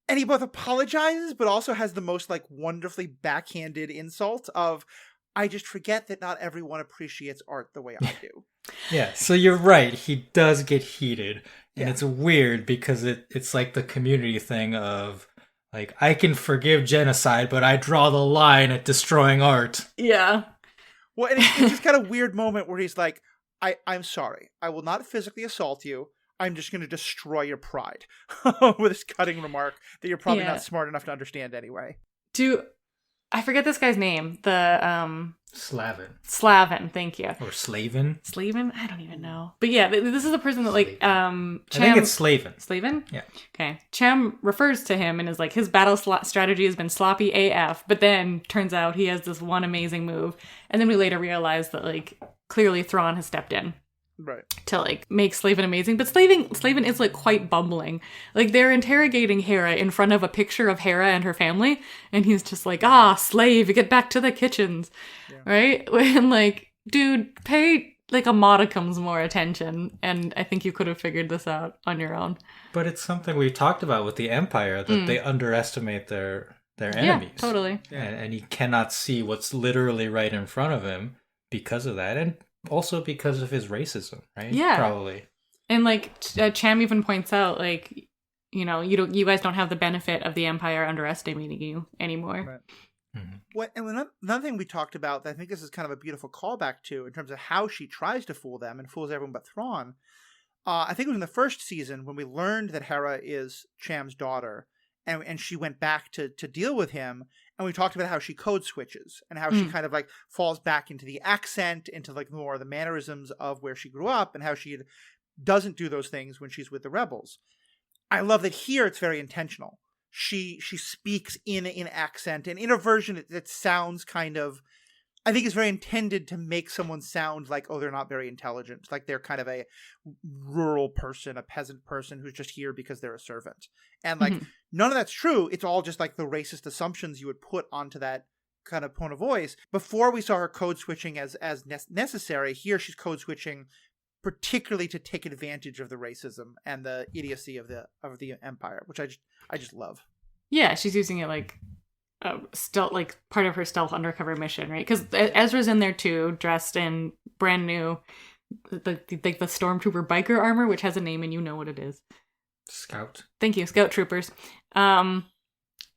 Speaker 1: And he both apologizes, but also has the most like wonderfully backhanded insult of, I just forget that not everyone appreciates art the way I do.
Speaker 3: Yeah, so you're right. He does get heated. And it's weird because it's like the community thing of, like, I can forgive genocide, but I draw the line at destroying art.
Speaker 2: Yeah.
Speaker 1: Well, and it's just kind of weird moment where he's like, I'm sorry. I will not physically assault you. I'm just going to destroy your pride. With this cutting remark that you're probably not smart enough to understand anyway.
Speaker 2: I forget this guy's name. The Slavin, thank you.
Speaker 3: Or Slavin?
Speaker 2: I don't even know. But yeah, this is a person that like Cham,
Speaker 3: I think it's Slavin.
Speaker 2: Slavin?
Speaker 3: Yeah.
Speaker 2: Okay. Cham refers to him and is like, his battle strategy has been sloppy AF, but then turns out he has this one amazing move. And then we later realize that like clearly Thrawn has stepped in.
Speaker 1: Right.
Speaker 2: To like make Slavin amazing. But Slavin is like quite bumbling. Like they're interrogating Hera in front of a picture of Hera and her family, and he's just like, slave, get back to the kitchens. Yeah. Right? And like, dude, pay like a modicum's more attention, and I think you could have figured this out on your own.
Speaker 3: But it's something we talked about with the Empire, that they underestimate their enemies.
Speaker 2: Yeah, totally.
Speaker 3: And he cannot see what's literally right in front of him because of that. And also because of his racism, right?
Speaker 2: Yeah.
Speaker 3: Probably.
Speaker 2: And like Cham even points out, like, you guys don't have the benefit of the Empire underestimating you anymore.
Speaker 1: Right. And another thing we talked about that I think this is kind of a beautiful callback to in terms of how she tries to fool them and fools everyone but Thrawn. I think it was in the first season when we learned that Hera is Cham's daughter, and she went back to deal with him. And we talked about how she code switches and how she kind of like falls back into the accent, into like more of the mannerisms of where she grew up, and how she doesn't do those things when she's with the rebels. I love that here it's very intentional. She speaks in accent and in a version that sounds kind of, I think it's very intended to make someone sound like, oh, they're not very intelligent. Like they're kind of a rural person, a peasant person who's just here because they're a servant. And like, none of that's true. It's all just like the racist assumptions you would put onto that kind of tone of voice. Before we saw her code switching as necessary, here she's code switching particularly to take advantage of the racism and the idiocy of the Empire, which I just love.
Speaker 2: Yeah, she's using it like stealth, like part of her stealth undercover mission, right? Because Ezra's in there too, dressed in brand new, the stormtrooper biker armor, which has a name and you know what it is.
Speaker 3: Scout.
Speaker 2: Thank you, Scout Troopers.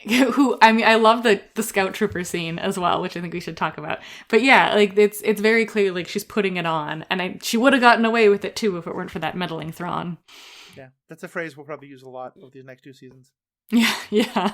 Speaker 2: Who, I mean, I love the Scout Trooper scene as well, which I think we should talk about. But yeah, like it's very clear like she's putting it on, and she would have gotten away with it too if it weren't for that meddling Thrawn.
Speaker 1: Yeah, that's a phrase we'll probably use a lot over these next 2 seasons.
Speaker 2: Yeah.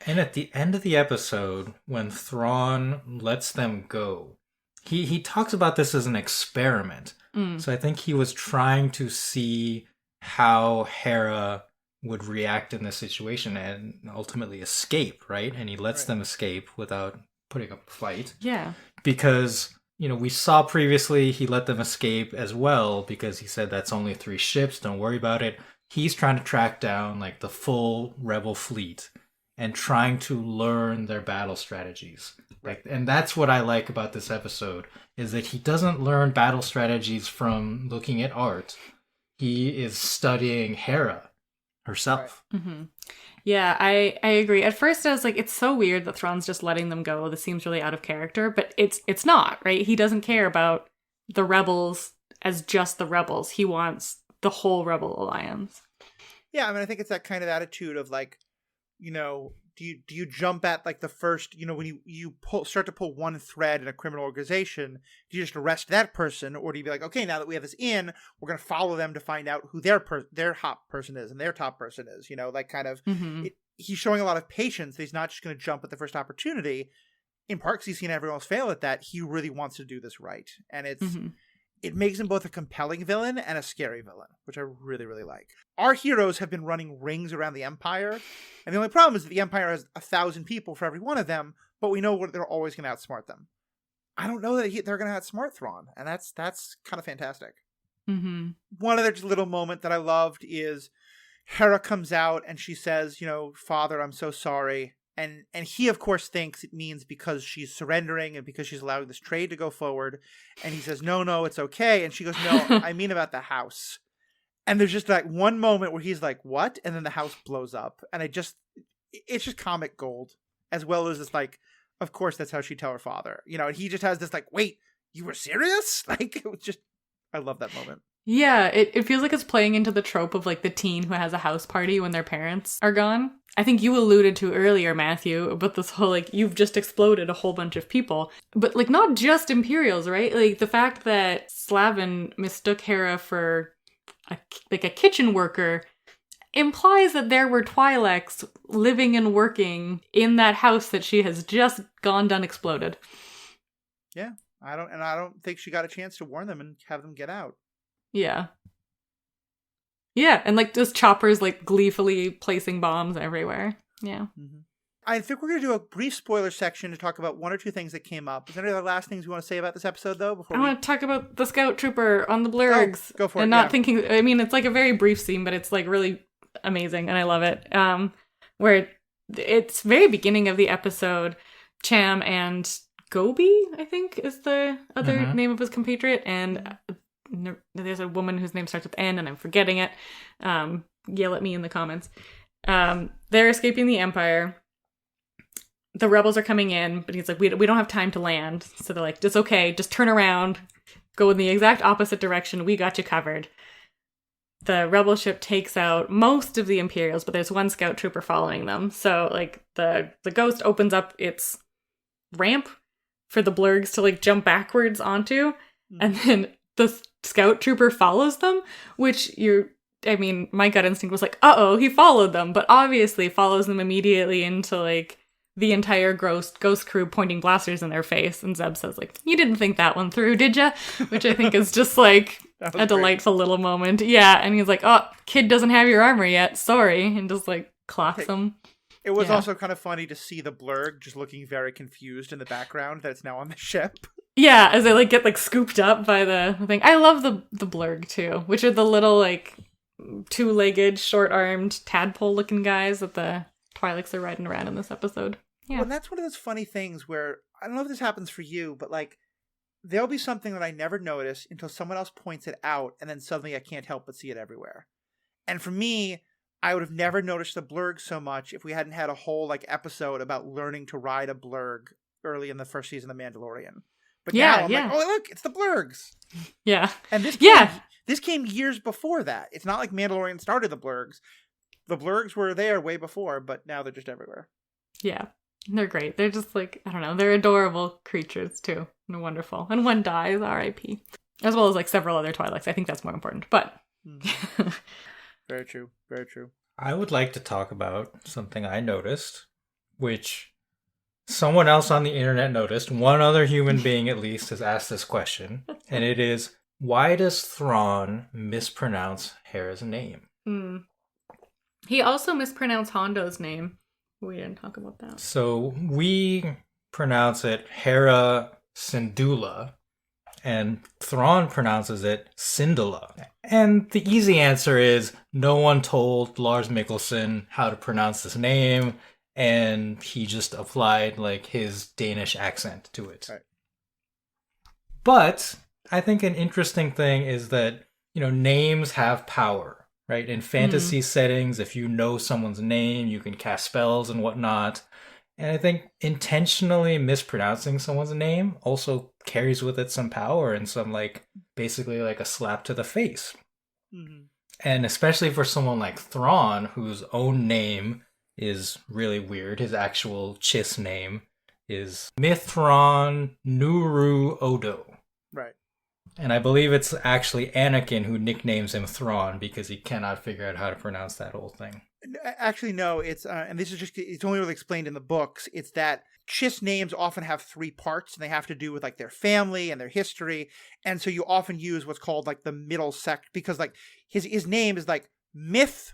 Speaker 3: And at the end of the episode, when Thrawn lets them go, he talks about this as an experiment. So I think he was trying to see how Hera would react in this situation and ultimately escape, right? And he lets them escape without putting up a fight.
Speaker 2: Yeah.
Speaker 3: Because, we saw previously he let them escape as well because he said that's only 3 ships, don't worry about it. He's trying to track down like the full rebel fleet and trying to learn their battle strategies. Right. And that's what I like about this episode, is that he doesn't learn battle strategies from looking at art. He is studying Hera herself.
Speaker 2: Right. Mm-hmm. Yeah, I agree. At first I was like, it's so weird that Thrawn's just letting them go. This seems really out of character, but it's not, right? He doesn't care about the rebels as just the rebels. He wants the whole Rebel Alliance. Yeah,
Speaker 1: I mean, I think it's that kind of attitude of like, do you jump at like the first, when you start to pull one thread in a criminal organization, do you just arrest that person, or do you be like, okay, now that we have this in, we're going to follow them to find out who their top person is and their top person is, like kind of, he's showing a lot of patience. He's not just going to jump at the first opportunity, in part because he's seen everyone else fail at that. He really wants to do this right. And it makes him both a compelling villain and a scary villain, which I really, really like. Our heroes have been running rings around the Empire, and the only problem is that the Empire has 1,000 people for every one of them, but we know they're always going to outsmart them. I don't know that they're going to outsmart Thrawn, and that's kind of fantastic. One other little moment that I loved is Hera comes out and she says, Father, I'm so sorry. And he, of course, thinks it means because she's surrendering and because she's allowing this trade to go forward. And he says, no, it's okay. And she goes, no, I mean about the house. And there's just like one moment where he's like, what? And then the house blows up. And it's just comic gold, as well as it's like, of course, that's how she'd tell her father. And he just has this like, wait, you were serious? Like, it was just, I love that moment.
Speaker 2: Yeah, it feels like it's playing into the trope of like the teen who has a house party when their parents are gone. I think you alluded to earlier, Matthew, about this whole like, you've just exploded a whole bunch of people. But like not just Imperials, right? Like the fact that Slavin mistook Hera for a kitchen worker implies that there were Twi'leks living and working in that house that she has just done exploded.
Speaker 1: Yeah, I don't think she got a chance to warn them and have them get out.
Speaker 2: Yeah. Yeah, and like just choppers like gleefully placing bombs everywhere. Yeah.
Speaker 1: I think we're going to do a brief spoiler section to talk about 1 or 2 things that came up. Is there any other last things we want to say about this episode, though?
Speaker 2: I want to talk about the Scout Trooper on the blurgs.
Speaker 1: Go for it.
Speaker 2: And not thinking, I mean, it's like a very brief scene, but it's like really amazing, and I love it. Where it's very beginning of the episode, Cham and Gobi, I think, is the other name of his compatriot, and there's a woman whose name starts with N, and I'm forgetting it. Yell at me in the comments. They're escaping the Empire. The rebels are coming in, but he's like, we don't have time to land. So they're like, it's okay, just turn around, go in the exact opposite direction. We got you covered. The rebel ship takes out most of the Imperials, but there's one scout trooper following them. So like the Ghost opens up its ramp for the blurgs to like jump backwards onto, and then the scout trooper follows them, which my gut instinct was like, uh-oh, he followed them, but obviously follows them immediately into like the entire ghost crew pointing blasters in their face. And Zeb says like, you didn't think that one through, did ya? Which I think is just like a delightful little moment. Yeah. And he's like, oh, kid doesn't have your armor yet. Sorry. And just like clocks him.
Speaker 1: It was
Speaker 2: Yeah.
Speaker 1: also kind of funny to see the blurg just looking very confused in the background that it's now on the ship.
Speaker 2: Yeah, as they like get like scooped up by the thing. I love the blurg too, which are the little like two-legged, short-armed, tadpole-looking guys that the Twi'leks are riding around in this episode. Yeah.
Speaker 1: Well, and that's one of those funny things where, I don't know if this happens for you, but like, there'll be something that I never notice until someone else points it out, and then suddenly I can't help but see it everywhere. And for me, I would have never noticed the blurg so much if we hadn't had a whole like episode about learning to ride a blurg early in the first season of Mandalorian. But now I'm like, oh look, it's the blurgs.
Speaker 2: Yeah.
Speaker 1: And this came years before that. It's not like Mandalorian started the blurgs. The blurgs were there way before, but now they're just everywhere.
Speaker 2: Yeah. They're great. They're just like, I don't know, they're adorable creatures too. And wonderful. And one dies, R.I.P. As well as like several other Twi'leks. I think that's more important. But
Speaker 1: Very true. Very true.
Speaker 3: I would like to talk about something I noticed, which someone else on the internet noticed. One other human being at least has asked this question. And it is, why does Thrawn mispronounce Hera's name?
Speaker 2: He also mispronounced Hondo's name. We didn't talk about that.
Speaker 3: So we pronounce it Hera Syndulla, and Thrawn pronounces it Syndulla. And the easy answer is no one told Lars Mikkelsen how to pronounce this name, and he just applied like his Danish accent to it.
Speaker 1: Right.
Speaker 3: But I think an interesting thing is that, names have power. Right? In fantasy settings, if you know someone's name, you can cast spells and whatnot. And I think intentionally mispronouncing someone's name also carries with it some power and some, basically like a slap to the face. Mm-hmm. And especially for someone like Thrawn, whose own name is really weird. His actual Chiss name is Mithron Nuru Odo.
Speaker 1: Right.
Speaker 3: And I believe it's actually Anakin who nicknames him Thrawn because he cannot figure out how to pronounce that whole thing.
Speaker 1: Actually, no, it's, and this is just, it's only really explained in the books, it's that Chiss names often have 3 parts, and they have to do with, their family and their history, and so you often use what's called, the middle sect, because, his name is, Myth,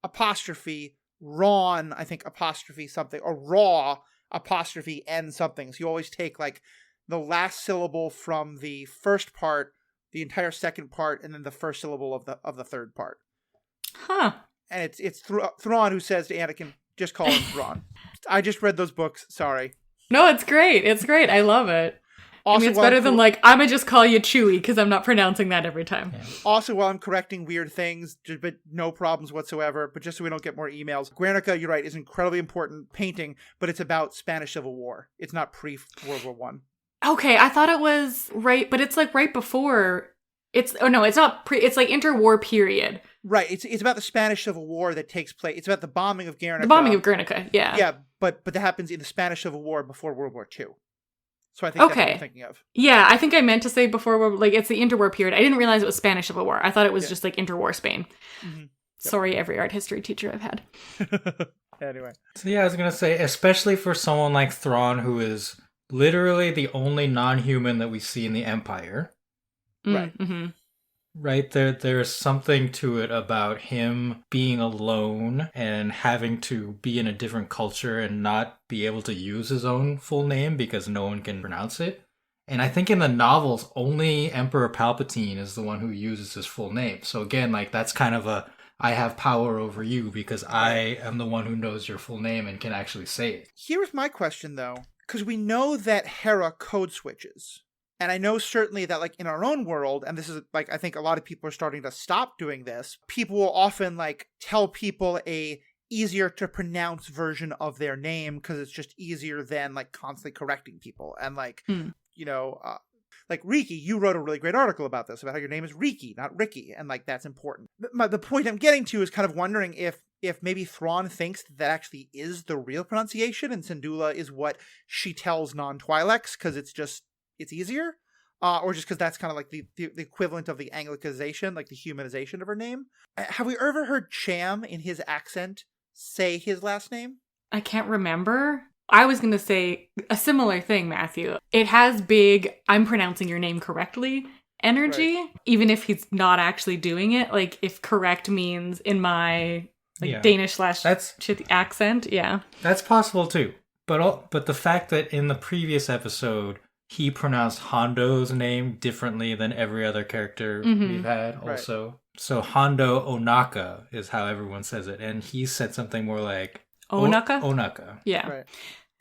Speaker 1: apostrophe, Ron, I think, apostrophe something, or Raw, apostrophe, N something, so you always take, the last syllable from the first part, the entire second part, and then the first syllable of the third part.
Speaker 2: Huh.
Speaker 1: And it's Thrawn who says to Anakin, just call him Thrawn. I just read those books. Sorry.
Speaker 2: No, it's great. It's great. I love it.
Speaker 1: Also,
Speaker 2: it's better than I'm going to just call you Chewie because I'm not pronouncing that every time.
Speaker 3: Yeah.
Speaker 1: Also, while I'm correcting weird things, but no problems whatsoever, but just so we don't get more emails, Guernica, you're right, is incredibly important painting, but it's about Spanish Civil War. It's not pre-World War I.
Speaker 2: Okay, I thought it was right, but it's right before. It's not it's interwar period.
Speaker 1: Right, it's about the Spanish Civil War that takes place. It's about the bombing of Guernica.
Speaker 2: The bombing of Guernica, yeah.
Speaker 1: Yeah, but that happens in the Spanish Civil War before World War II. So I think that's what I'm thinking of.
Speaker 2: Yeah, I think I meant to say before, it's the interwar period. I didn't realize it was Spanish Civil War. I thought it was just interwar Spain. Mm-hmm. Yep. Sorry, every art history teacher I've had.
Speaker 1: Anyway.
Speaker 3: So yeah, I was going to say, especially for someone like Thrawn, who is literally the only non-human that we see in the Empire.
Speaker 1: Right.
Speaker 2: Mm-hmm.
Speaker 3: Right, there's something to it about him being alone and having to be in a different culture and not be able to use his own full name because no one can pronounce it. And I think in the novels, only Emperor Palpatine is the one who uses his full name. So again, that's kind of I have power over you because I am the one who knows your full name and can actually say it.
Speaker 1: Here's my question, though, because we know that Hera code switches. And I know certainly that, in our own world, and this is, I think a lot of people are starting to stop doing this, people will often, tell people a easier to pronounce version of their name because it's just easier than, constantly correcting people. And, Riki, you wrote a really great article about this, about how your name is Riki, not Ricky, and, that's important. The point I'm getting to is kind of wondering if maybe Thrawn thinks that actually is the real pronunciation, and Syndulla is what she tells non-Twi'leks because it's easier, or just because that's kind of the equivalent of the Anglicization, the humanization of her name. Have we ever heard Cham in his accent say his last name?
Speaker 2: I can't remember. I was going to say a similar thing, Matthew. It has big, I'm pronouncing your name correctly energy, right. Even if he's not actually doing it. If correct means in my
Speaker 3: Yeah.
Speaker 2: Danish slash
Speaker 3: That's
Speaker 2: accent. Yeah.
Speaker 3: That's possible too. But the fact that in the previous episode he pronounced Hondo's name differently than every other character we've had also. Right. So Hondo Onaka is how everyone says it, and he said something more like
Speaker 2: Onaka?
Speaker 3: Onaka.
Speaker 2: Yeah.
Speaker 1: Right.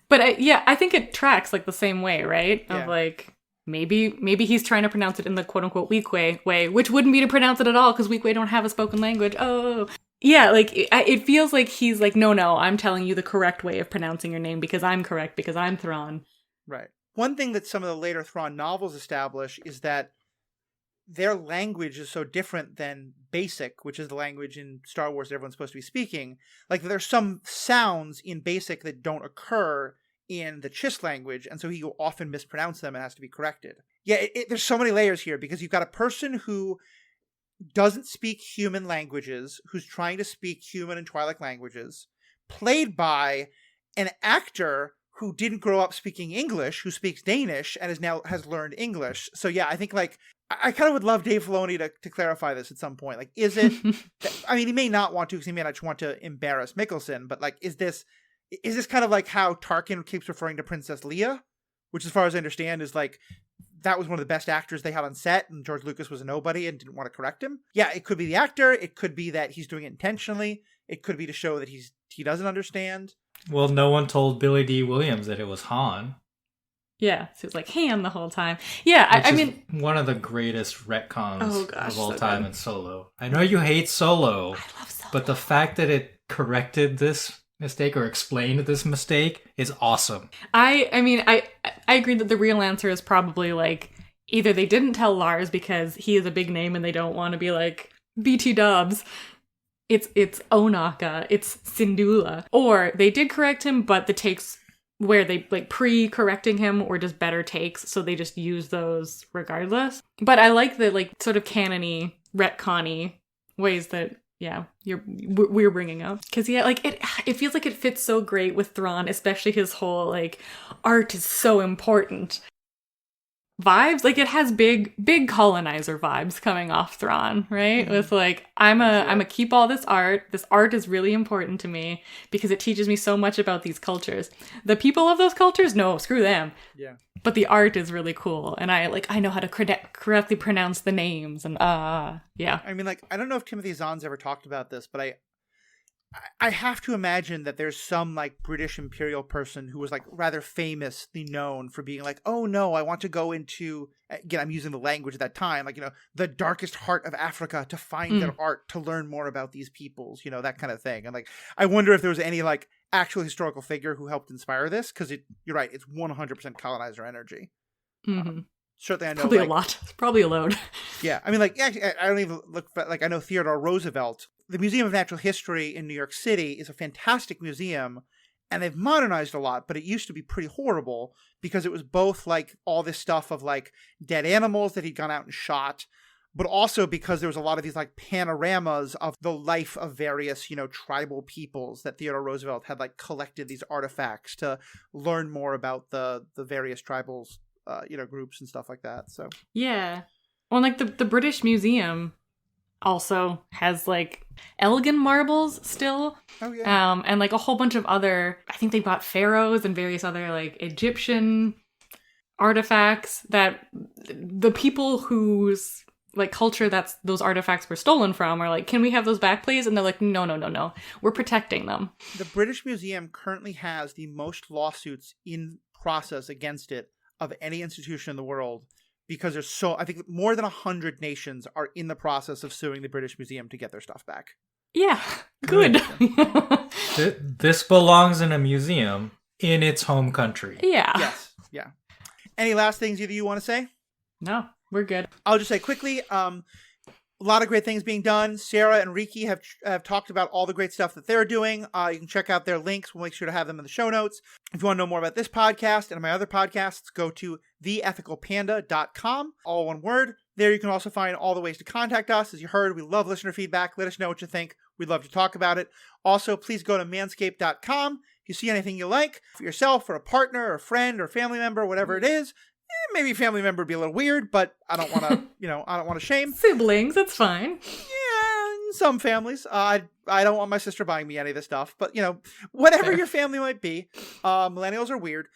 Speaker 2: But I think it tracks like the same way, right?
Speaker 1: Yeah.
Speaker 2: Of like maybe he's trying to pronounce it in the quote unquote Weequay way, which wouldn't be to pronounce it at all because Weequay don't have a spoken language. Oh. Yeah, like, it feels like he's like, no, I'm telling you the correct way of pronouncing your name because I'm correct, because I'm Thrawn.
Speaker 1: Right. One thing that some of the later Thrawn novels establish is that their language is so different than Basic, which is the language in Star Wars that everyone's supposed to be speaking. Like, there's some sounds in Basic that don't occur in the Chiss language, and so he will often mispronounce them and has to be corrected. Yeah, there's so many layers here because you've got a person who doesn't speak human languages, who's trying to speak human and Twi'lek languages, played by an actor who didn't grow up speaking English, who speaks Danish and has learned English. So yeah, I think like I kind of would love Dave Filoni to clarify this at some point. Like, is it? I mean, he may not want to because he may not just want to embarrass Mikkelsen, but like, is this kind of like how Tarkin keeps referring to Princess Leia, which, as far as I understand, is like, that was one of the best actors they had on set, and George Lucas was a nobody and didn't want to correct him. Yeah, it could be the actor. It could be that he's doing it intentionally. It could be to show that he doesn't understand.
Speaker 3: Well, no one told Billy D. Williams that it was Han.
Speaker 2: Yeah, so it's like Han the whole time. Yeah, I mean,
Speaker 3: one of the greatest retcons of all
Speaker 2: so
Speaker 3: time
Speaker 2: good.
Speaker 3: in Solo. I know you hate Solo,
Speaker 2: I love Solo.
Speaker 3: But the fact that it corrected this mistake or explained this mistake is awesome.
Speaker 2: I agree that the real answer is probably like either they didn't tell Lars because he is a big name and they don't want to be like BT Dubs. It's Onaka, it's Syndulla. Or they did correct him, but the takes where they like pre-correcting him were just better takes, so they just use those regardless. But I like the like sort of canon-y, retcon-y ways that we're bringing up, because like it feels like it fits so great with Thrawn, especially his whole like art is so important vibes. Like, it has big colonizer vibes coming off Thrawn, right? Mm-hmm. With like, I'm a keep all this art. This art is really important to me because it teaches me so much about these cultures. The people of those cultures, no, screw them.
Speaker 1: Yeah. But
Speaker 2: the art is really cool, and I know how to correctly pronounce the names, and yeah.
Speaker 1: I mean, like, I don't know if Timothy Zahn's ever talked about this, but I have to imagine that there's some like British imperial person who was like rather famously known for being like, oh no, I want to go into, again, I'm using the language at that time, like, the darkest heart of Africa to find their art, to learn more about these peoples, that kind of thing. And like, I wonder if there was any like actual historical figure who helped inspire this, because you're right, it's 100% colonizer energy.
Speaker 2: Mm-hmm.
Speaker 1: Certainly, I know
Speaker 2: probably a lot. It's probably a load.
Speaker 1: Yeah, I mean, like, actually, I don't even look. Like, I know Theodore Roosevelt. The Museum of Natural History in New York City is a fantastic museum, and they've modernized a lot. But it used to be pretty horrible because it was both like all this stuff of like dead animals that he'd gone out and shot, but also because there was a lot of these like panoramas of the life of various, tribal peoples that Theodore Roosevelt had like collected these artifacts to learn more about the various tribals. Groups and stuff like that. So
Speaker 2: yeah, well, like the British Museum also has like Elgin marbles still.
Speaker 1: Oh yeah.
Speaker 2: And like a whole bunch of other. I think they've got pharaohs and various other like Egyptian artifacts that the people whose like culture that's those artifacts were stolen from are like, can we have those back, please? And they're like, no, we're protecting them.
Speaker 1: The British Museum currently has the most lawsuits in process against it of any institution in the world, because I think more than 100 nations are in the process of suing the British Museum to get their stuff back.
Speaker 2: Yeah, good.
Speaker 3: This belongs in a museum in its home country.
Speaker 2: Yeah.
Speaker 1: Yes. Yeah. Any last things either you want to say?
Speaker 2: No, we're good.
Speaker 1: I'll just say quickly, a lot of great things being done. Sarah and Riki have talked about all the great stuff that they're doing. You can check out their links. We'll make sure to have them in the show notes. If you want to know more about this podcast and my other podcasts, go to theethicalpanda.com, all one word. There you can also find all the ways to contact us. As you heard, we love listener feedback. Let us know what you think. We'd love to talk about it. Also, please go to manscaped.com. If you see anything you like for yourself or a partner or a friend or family member, whatever it is, maybe a family member would be a little weird, but I don't want to, I don't want to shame.
Speaker 2: Siblings, that's fine.
Speaker 1: Yeah, Some families. I don't want my sister buying me any of this stuff, but whatever
Speaker 2: Fair.
Speaker 1: your family might be, millennials are weird.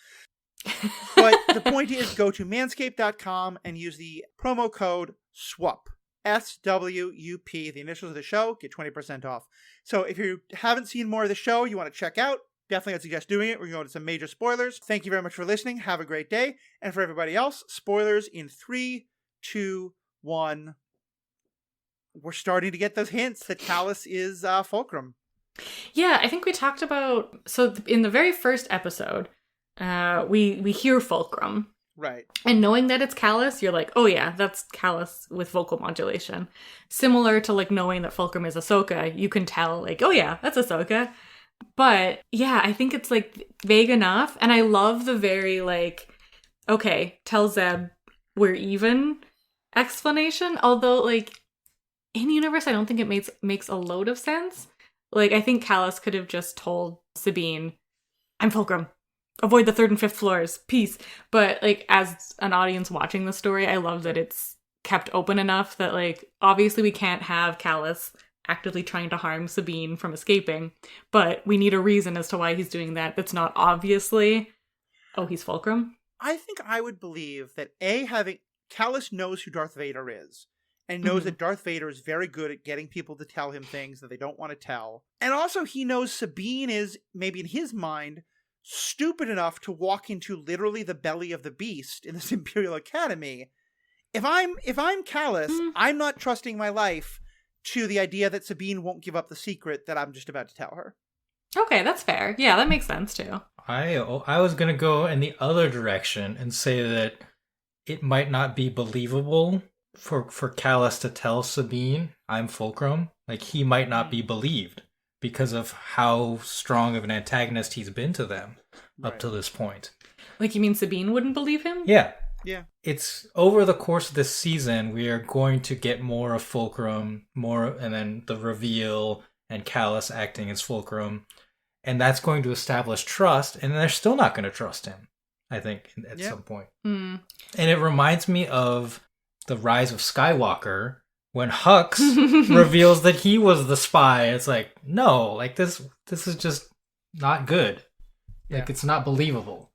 Speaker 1: But the point is, go to manscaped.com and use the promo code SWUP. SWUP, the initials of the show, get 20% off. So if you haven't seen more of the show you want to check out, definitely I'd suggest doing it. We're going to some major spoilers. Thank you very much for listening. Have a great day. And for everybody else, spoilers in 3, 2, 1. We're starting to get those hints that Callus is Fulcrum.
Speaker 2: Yeah, I think we talked about, so in the very first episode, we hear Fulcrum.
Speaker 1: Right.
Speaker 2: And knowing that it's Callus, you're like, oh yeah, that's Callus with vocal modulation. Similar to like knowing that Fulcrum is Ahsoka, you can tell like, oh yeah, that's Ahsoka. But yeah, I think it's like vague enough. And I love the very like, okay, tell Zeb we're even explanation. Although like in universe, I don't think it makes a load of sense. Like I think Callus could have just told Sabine, I'm Fulcrum. Avoid the 3rd and 5th floors. Peace. But like as an audience watching the story, I love that it's kept open enough that like obviously we can't have Callus actively trying to harm Sabine from escaping, but we need a reason as to why he's doing that. That's not obviously, oh, he's Fulcrum.
Speaker 1: I think I would believe that having Callus knows who Darth Vader is and knows that Darth Vader is very good at getting people to tell him things that they don't want to tell. And also he knows Sabine is, maybe in his mind, stupid enough to walk into literally the belly of the beast in this Imperial Academy. If I'm Callus, I'm not trusting my life to the idea that Sabine won't give up the secret that I'm just about to tell her.
Speaker 2: Okay, that's fair. Yeah, that makes sense too.
Speaker 3: I was going to go in the other direction and say that it might not be believable for Callus to tell Sabine, I'm Fulcrum. Like, he might not be believed because of how strong of an antagonist he's been to them up to this point.
Speaker 2: Like, you mean Sabine wouldn't believe him?
Speaker 3: Yeah.
Speaker 1: Yeah.
Speaker 3: It's over the course of this season, we are going to get more of Fulcrum, and then the reveal and Callus acting as Fulcrum. And that's going to establish trust, and they're still not going to trust him, I think, at some point. And it reminds me of the Rise of Skywalker, when Hux reveals that he was the spy. It's like, no, like this is just not good. Like, it's not believable.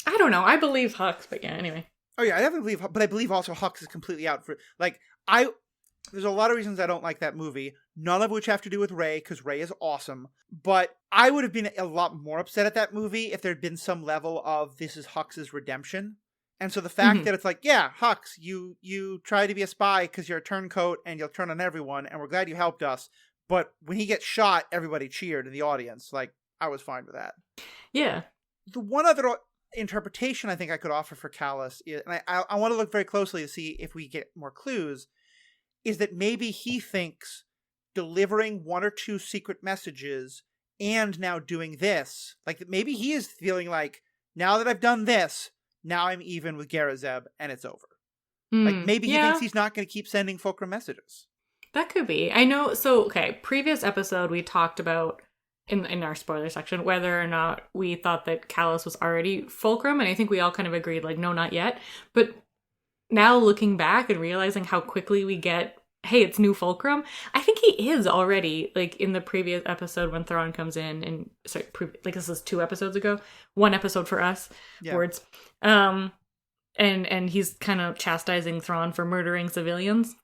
Speaker 2: I don't know. I believe Hux, but yeah, anyway.
Speaker 1: Oh yeah, I definitely believe, but I believe also Hux is completely out for, like, there's a lot of reasons I don't like that movie, none of which have to do with Rey, because Rey is awesome, but I would have been a lot more upset at that movie if there had been some level of this is Hux's redemption. And so the fact that it's like, yeah, Hux, you try to be a spy because you're a turncoat and you'll turn on everyone, and we're glad you helped us, but when he gets shot, everybody cheered in the audience. Like, I was fine with that.
Speaker 2: Yeah.
Speaker 1: The one other interpretation I think I could offer for Callus is, and I want to look very closely to see if we get more clues, is that maybe he thinks delivering 1 or 2 secret messages and now doing this, like maybe he is feeling like, now that I've done this, now I'm even with Garazeb and it's over. Like maybe he thinks he's not going to keep sending Fulcrum messages.
Speaker 2: That could be. I know. So, okay, previous episode we talked about in our spoiler section whether or not we thought that Callus was already Fulcrum, and I think we all kind of agreed like, no, not yet. But now looking back and realizing how quickly we get, hey, it's new Fulcrum, I think he is already, like in the previous episode when Thrawn comes in, and sorry, like this is 2 episodes ago, 1 episode for us, words, and he's kind of chastising Thrawn for murdering civilians.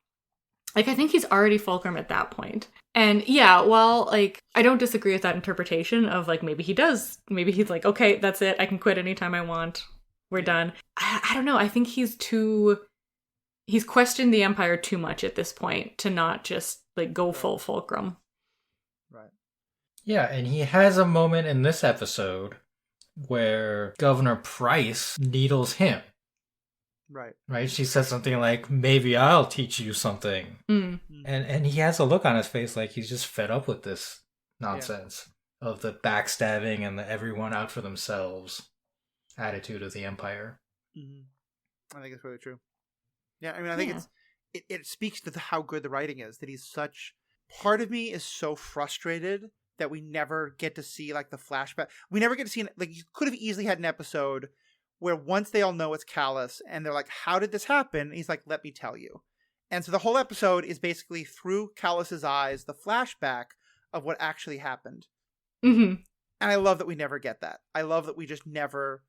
Speaker 2: Like, I think he's already Fulcrum at that point. And yeah, while, like, I don't disagree with that interpretation of, like, maybe he does. Maybe he's like, okay, that's it. I can quit anytime I want. We're done. I don't know. I think he's questioned the Empire too much at this point to not just, like, go full Fulcrum.
Speaker 1: Right.
Speaker 3: Yeah, and he has a moment in this episode where Governor Price needles him. Right? She says something like, maybe I'll teach you something. And he has a look on his face like he's just fed up with this nonsense of the backstabbing and the everyone out for themselves attitude of the Empire.
Speaker 1: I think it's really true. Yeah, I mean, I think it speaks to how good the writing is, that he's such... Part of me is so frustrated that we never get to see, like, the flashback. We never get to see... Like, you could have easily had an episode where once they all know it's Callus, and they're like, how did this happen? And he's like, let me tell you. And so the whole episode is basically through Callus's eyes, the flashback of what actually happened.
Speaker 2: Mm-hmm.
Speaker 1: And I love that we never get that. I love that we just never...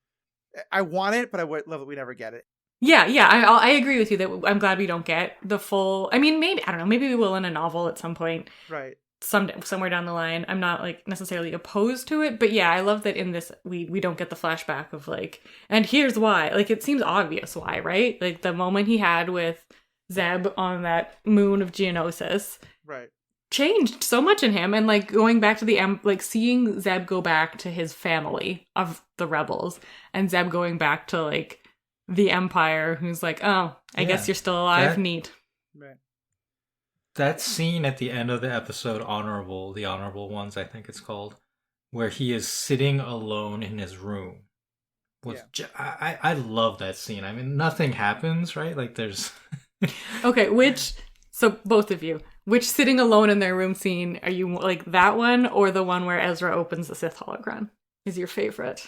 Speaker 1: I want it, but I love that we never get it.
Speaker 2: Yeah, I agree with you that I'm glad we don't get the full... I mean, maybe, I don't know, maybe we will in a novel at some point.
Speaker 1: Right.
Speaker 2: Somewhere down the line. I'm not, like, necessarily opposed to it, but yeah, I love that in this, we don't get the flashback of, like, and here's why. Like, it seems obvious why, right? Like, the moment he had with Zeb on that moon of Geonosis...
Speaker 1: Right.
Speaker 2: Changed so much in him, and like going back to like seeing Zeb go back to his family of the rebels, and Zeb going back to like the Empire, who's like, oh, I guess you're still alive. Neat.
Speaker 1: Right.
Speaker 3: That scene at the end of the episode, the Honorable Ones, I think it's called, where he is sitting alone in his room. I love that scene. I mean, nothing happens, right? Like there's
Speaker 2: okay, so both of you, which sitting alone in their room scene are you like, that one or the one where Ezra opens the Sith holocron is your favorite?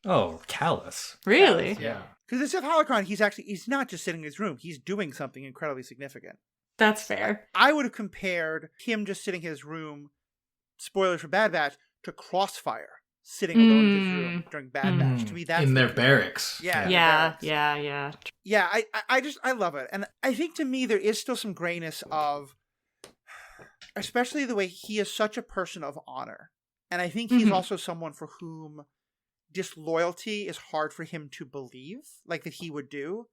Speaker 3: Oh, Callus.
Speaker 2: Really?
Speaker 3: Yeah.
Speaker 1: Because the Sith holocron, he's not just sitting in his room. He's doing something incredibly significant.
Speaker 2: That's fair.
Speaker 1: I would have compared him just sitting in his room, spoilers for Bad Batch, to Crossfire sitting alone in his room during Bad Batch. To me, that's
Speaker 3: in their barracks.
Speaker 1: Yeah.
Speaker 2: Yeah.
Speaker 1: Yeah, I love it. And I think to me there is still some grayness of, especially the way he is such a person of honor. And I think he's also someone for whom disloyalty is hard for him to believe, like that he would do.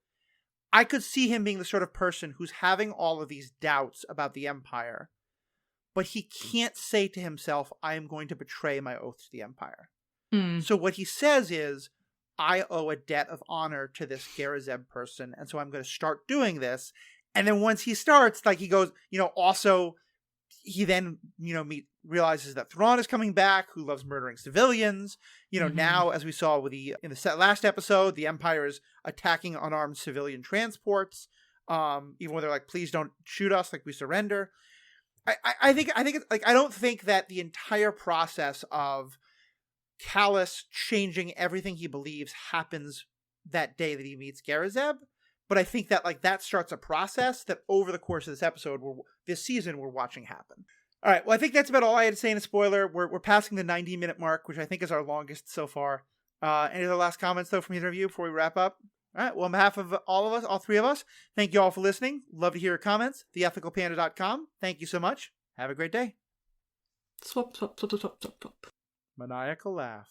Speaker 1: I could see him being the sort of person who's having all of these doubts about the Empire, but he can't say to himself, I am going to betray my oath to the Empire. So what he says is, I owe a debt of honor to this Garazeb person, and so I'm going to start doing this. And then once he starts, like he goes, also, he then, realizes that Thrawn is coming back, who loves murdering civilians. Now, as we saw in the last episode, the Empire is attacking unarmed civilian transports, even when they're like, please don't shoot us, like we surrender. I think it's like, I don't think that the entire process of Callus changing everything he believes happens that day that he meets Garazeb, but I think that like that starts a process that over the course of this season we're watching happen. All right, well, I think that's about all I had to say in a spoiler. We're passing the 90-minute mark, which I think is our longest so far. Any other last comments though from either of you before we wrap up? All right, well, on behalf of all three of us, thank you all for listening. Love to hear your comments. theethicalpanda.com. Thank you so much. Have a great day.
Speaker 2: Swap.
Speaker 1: Maniacal laugh.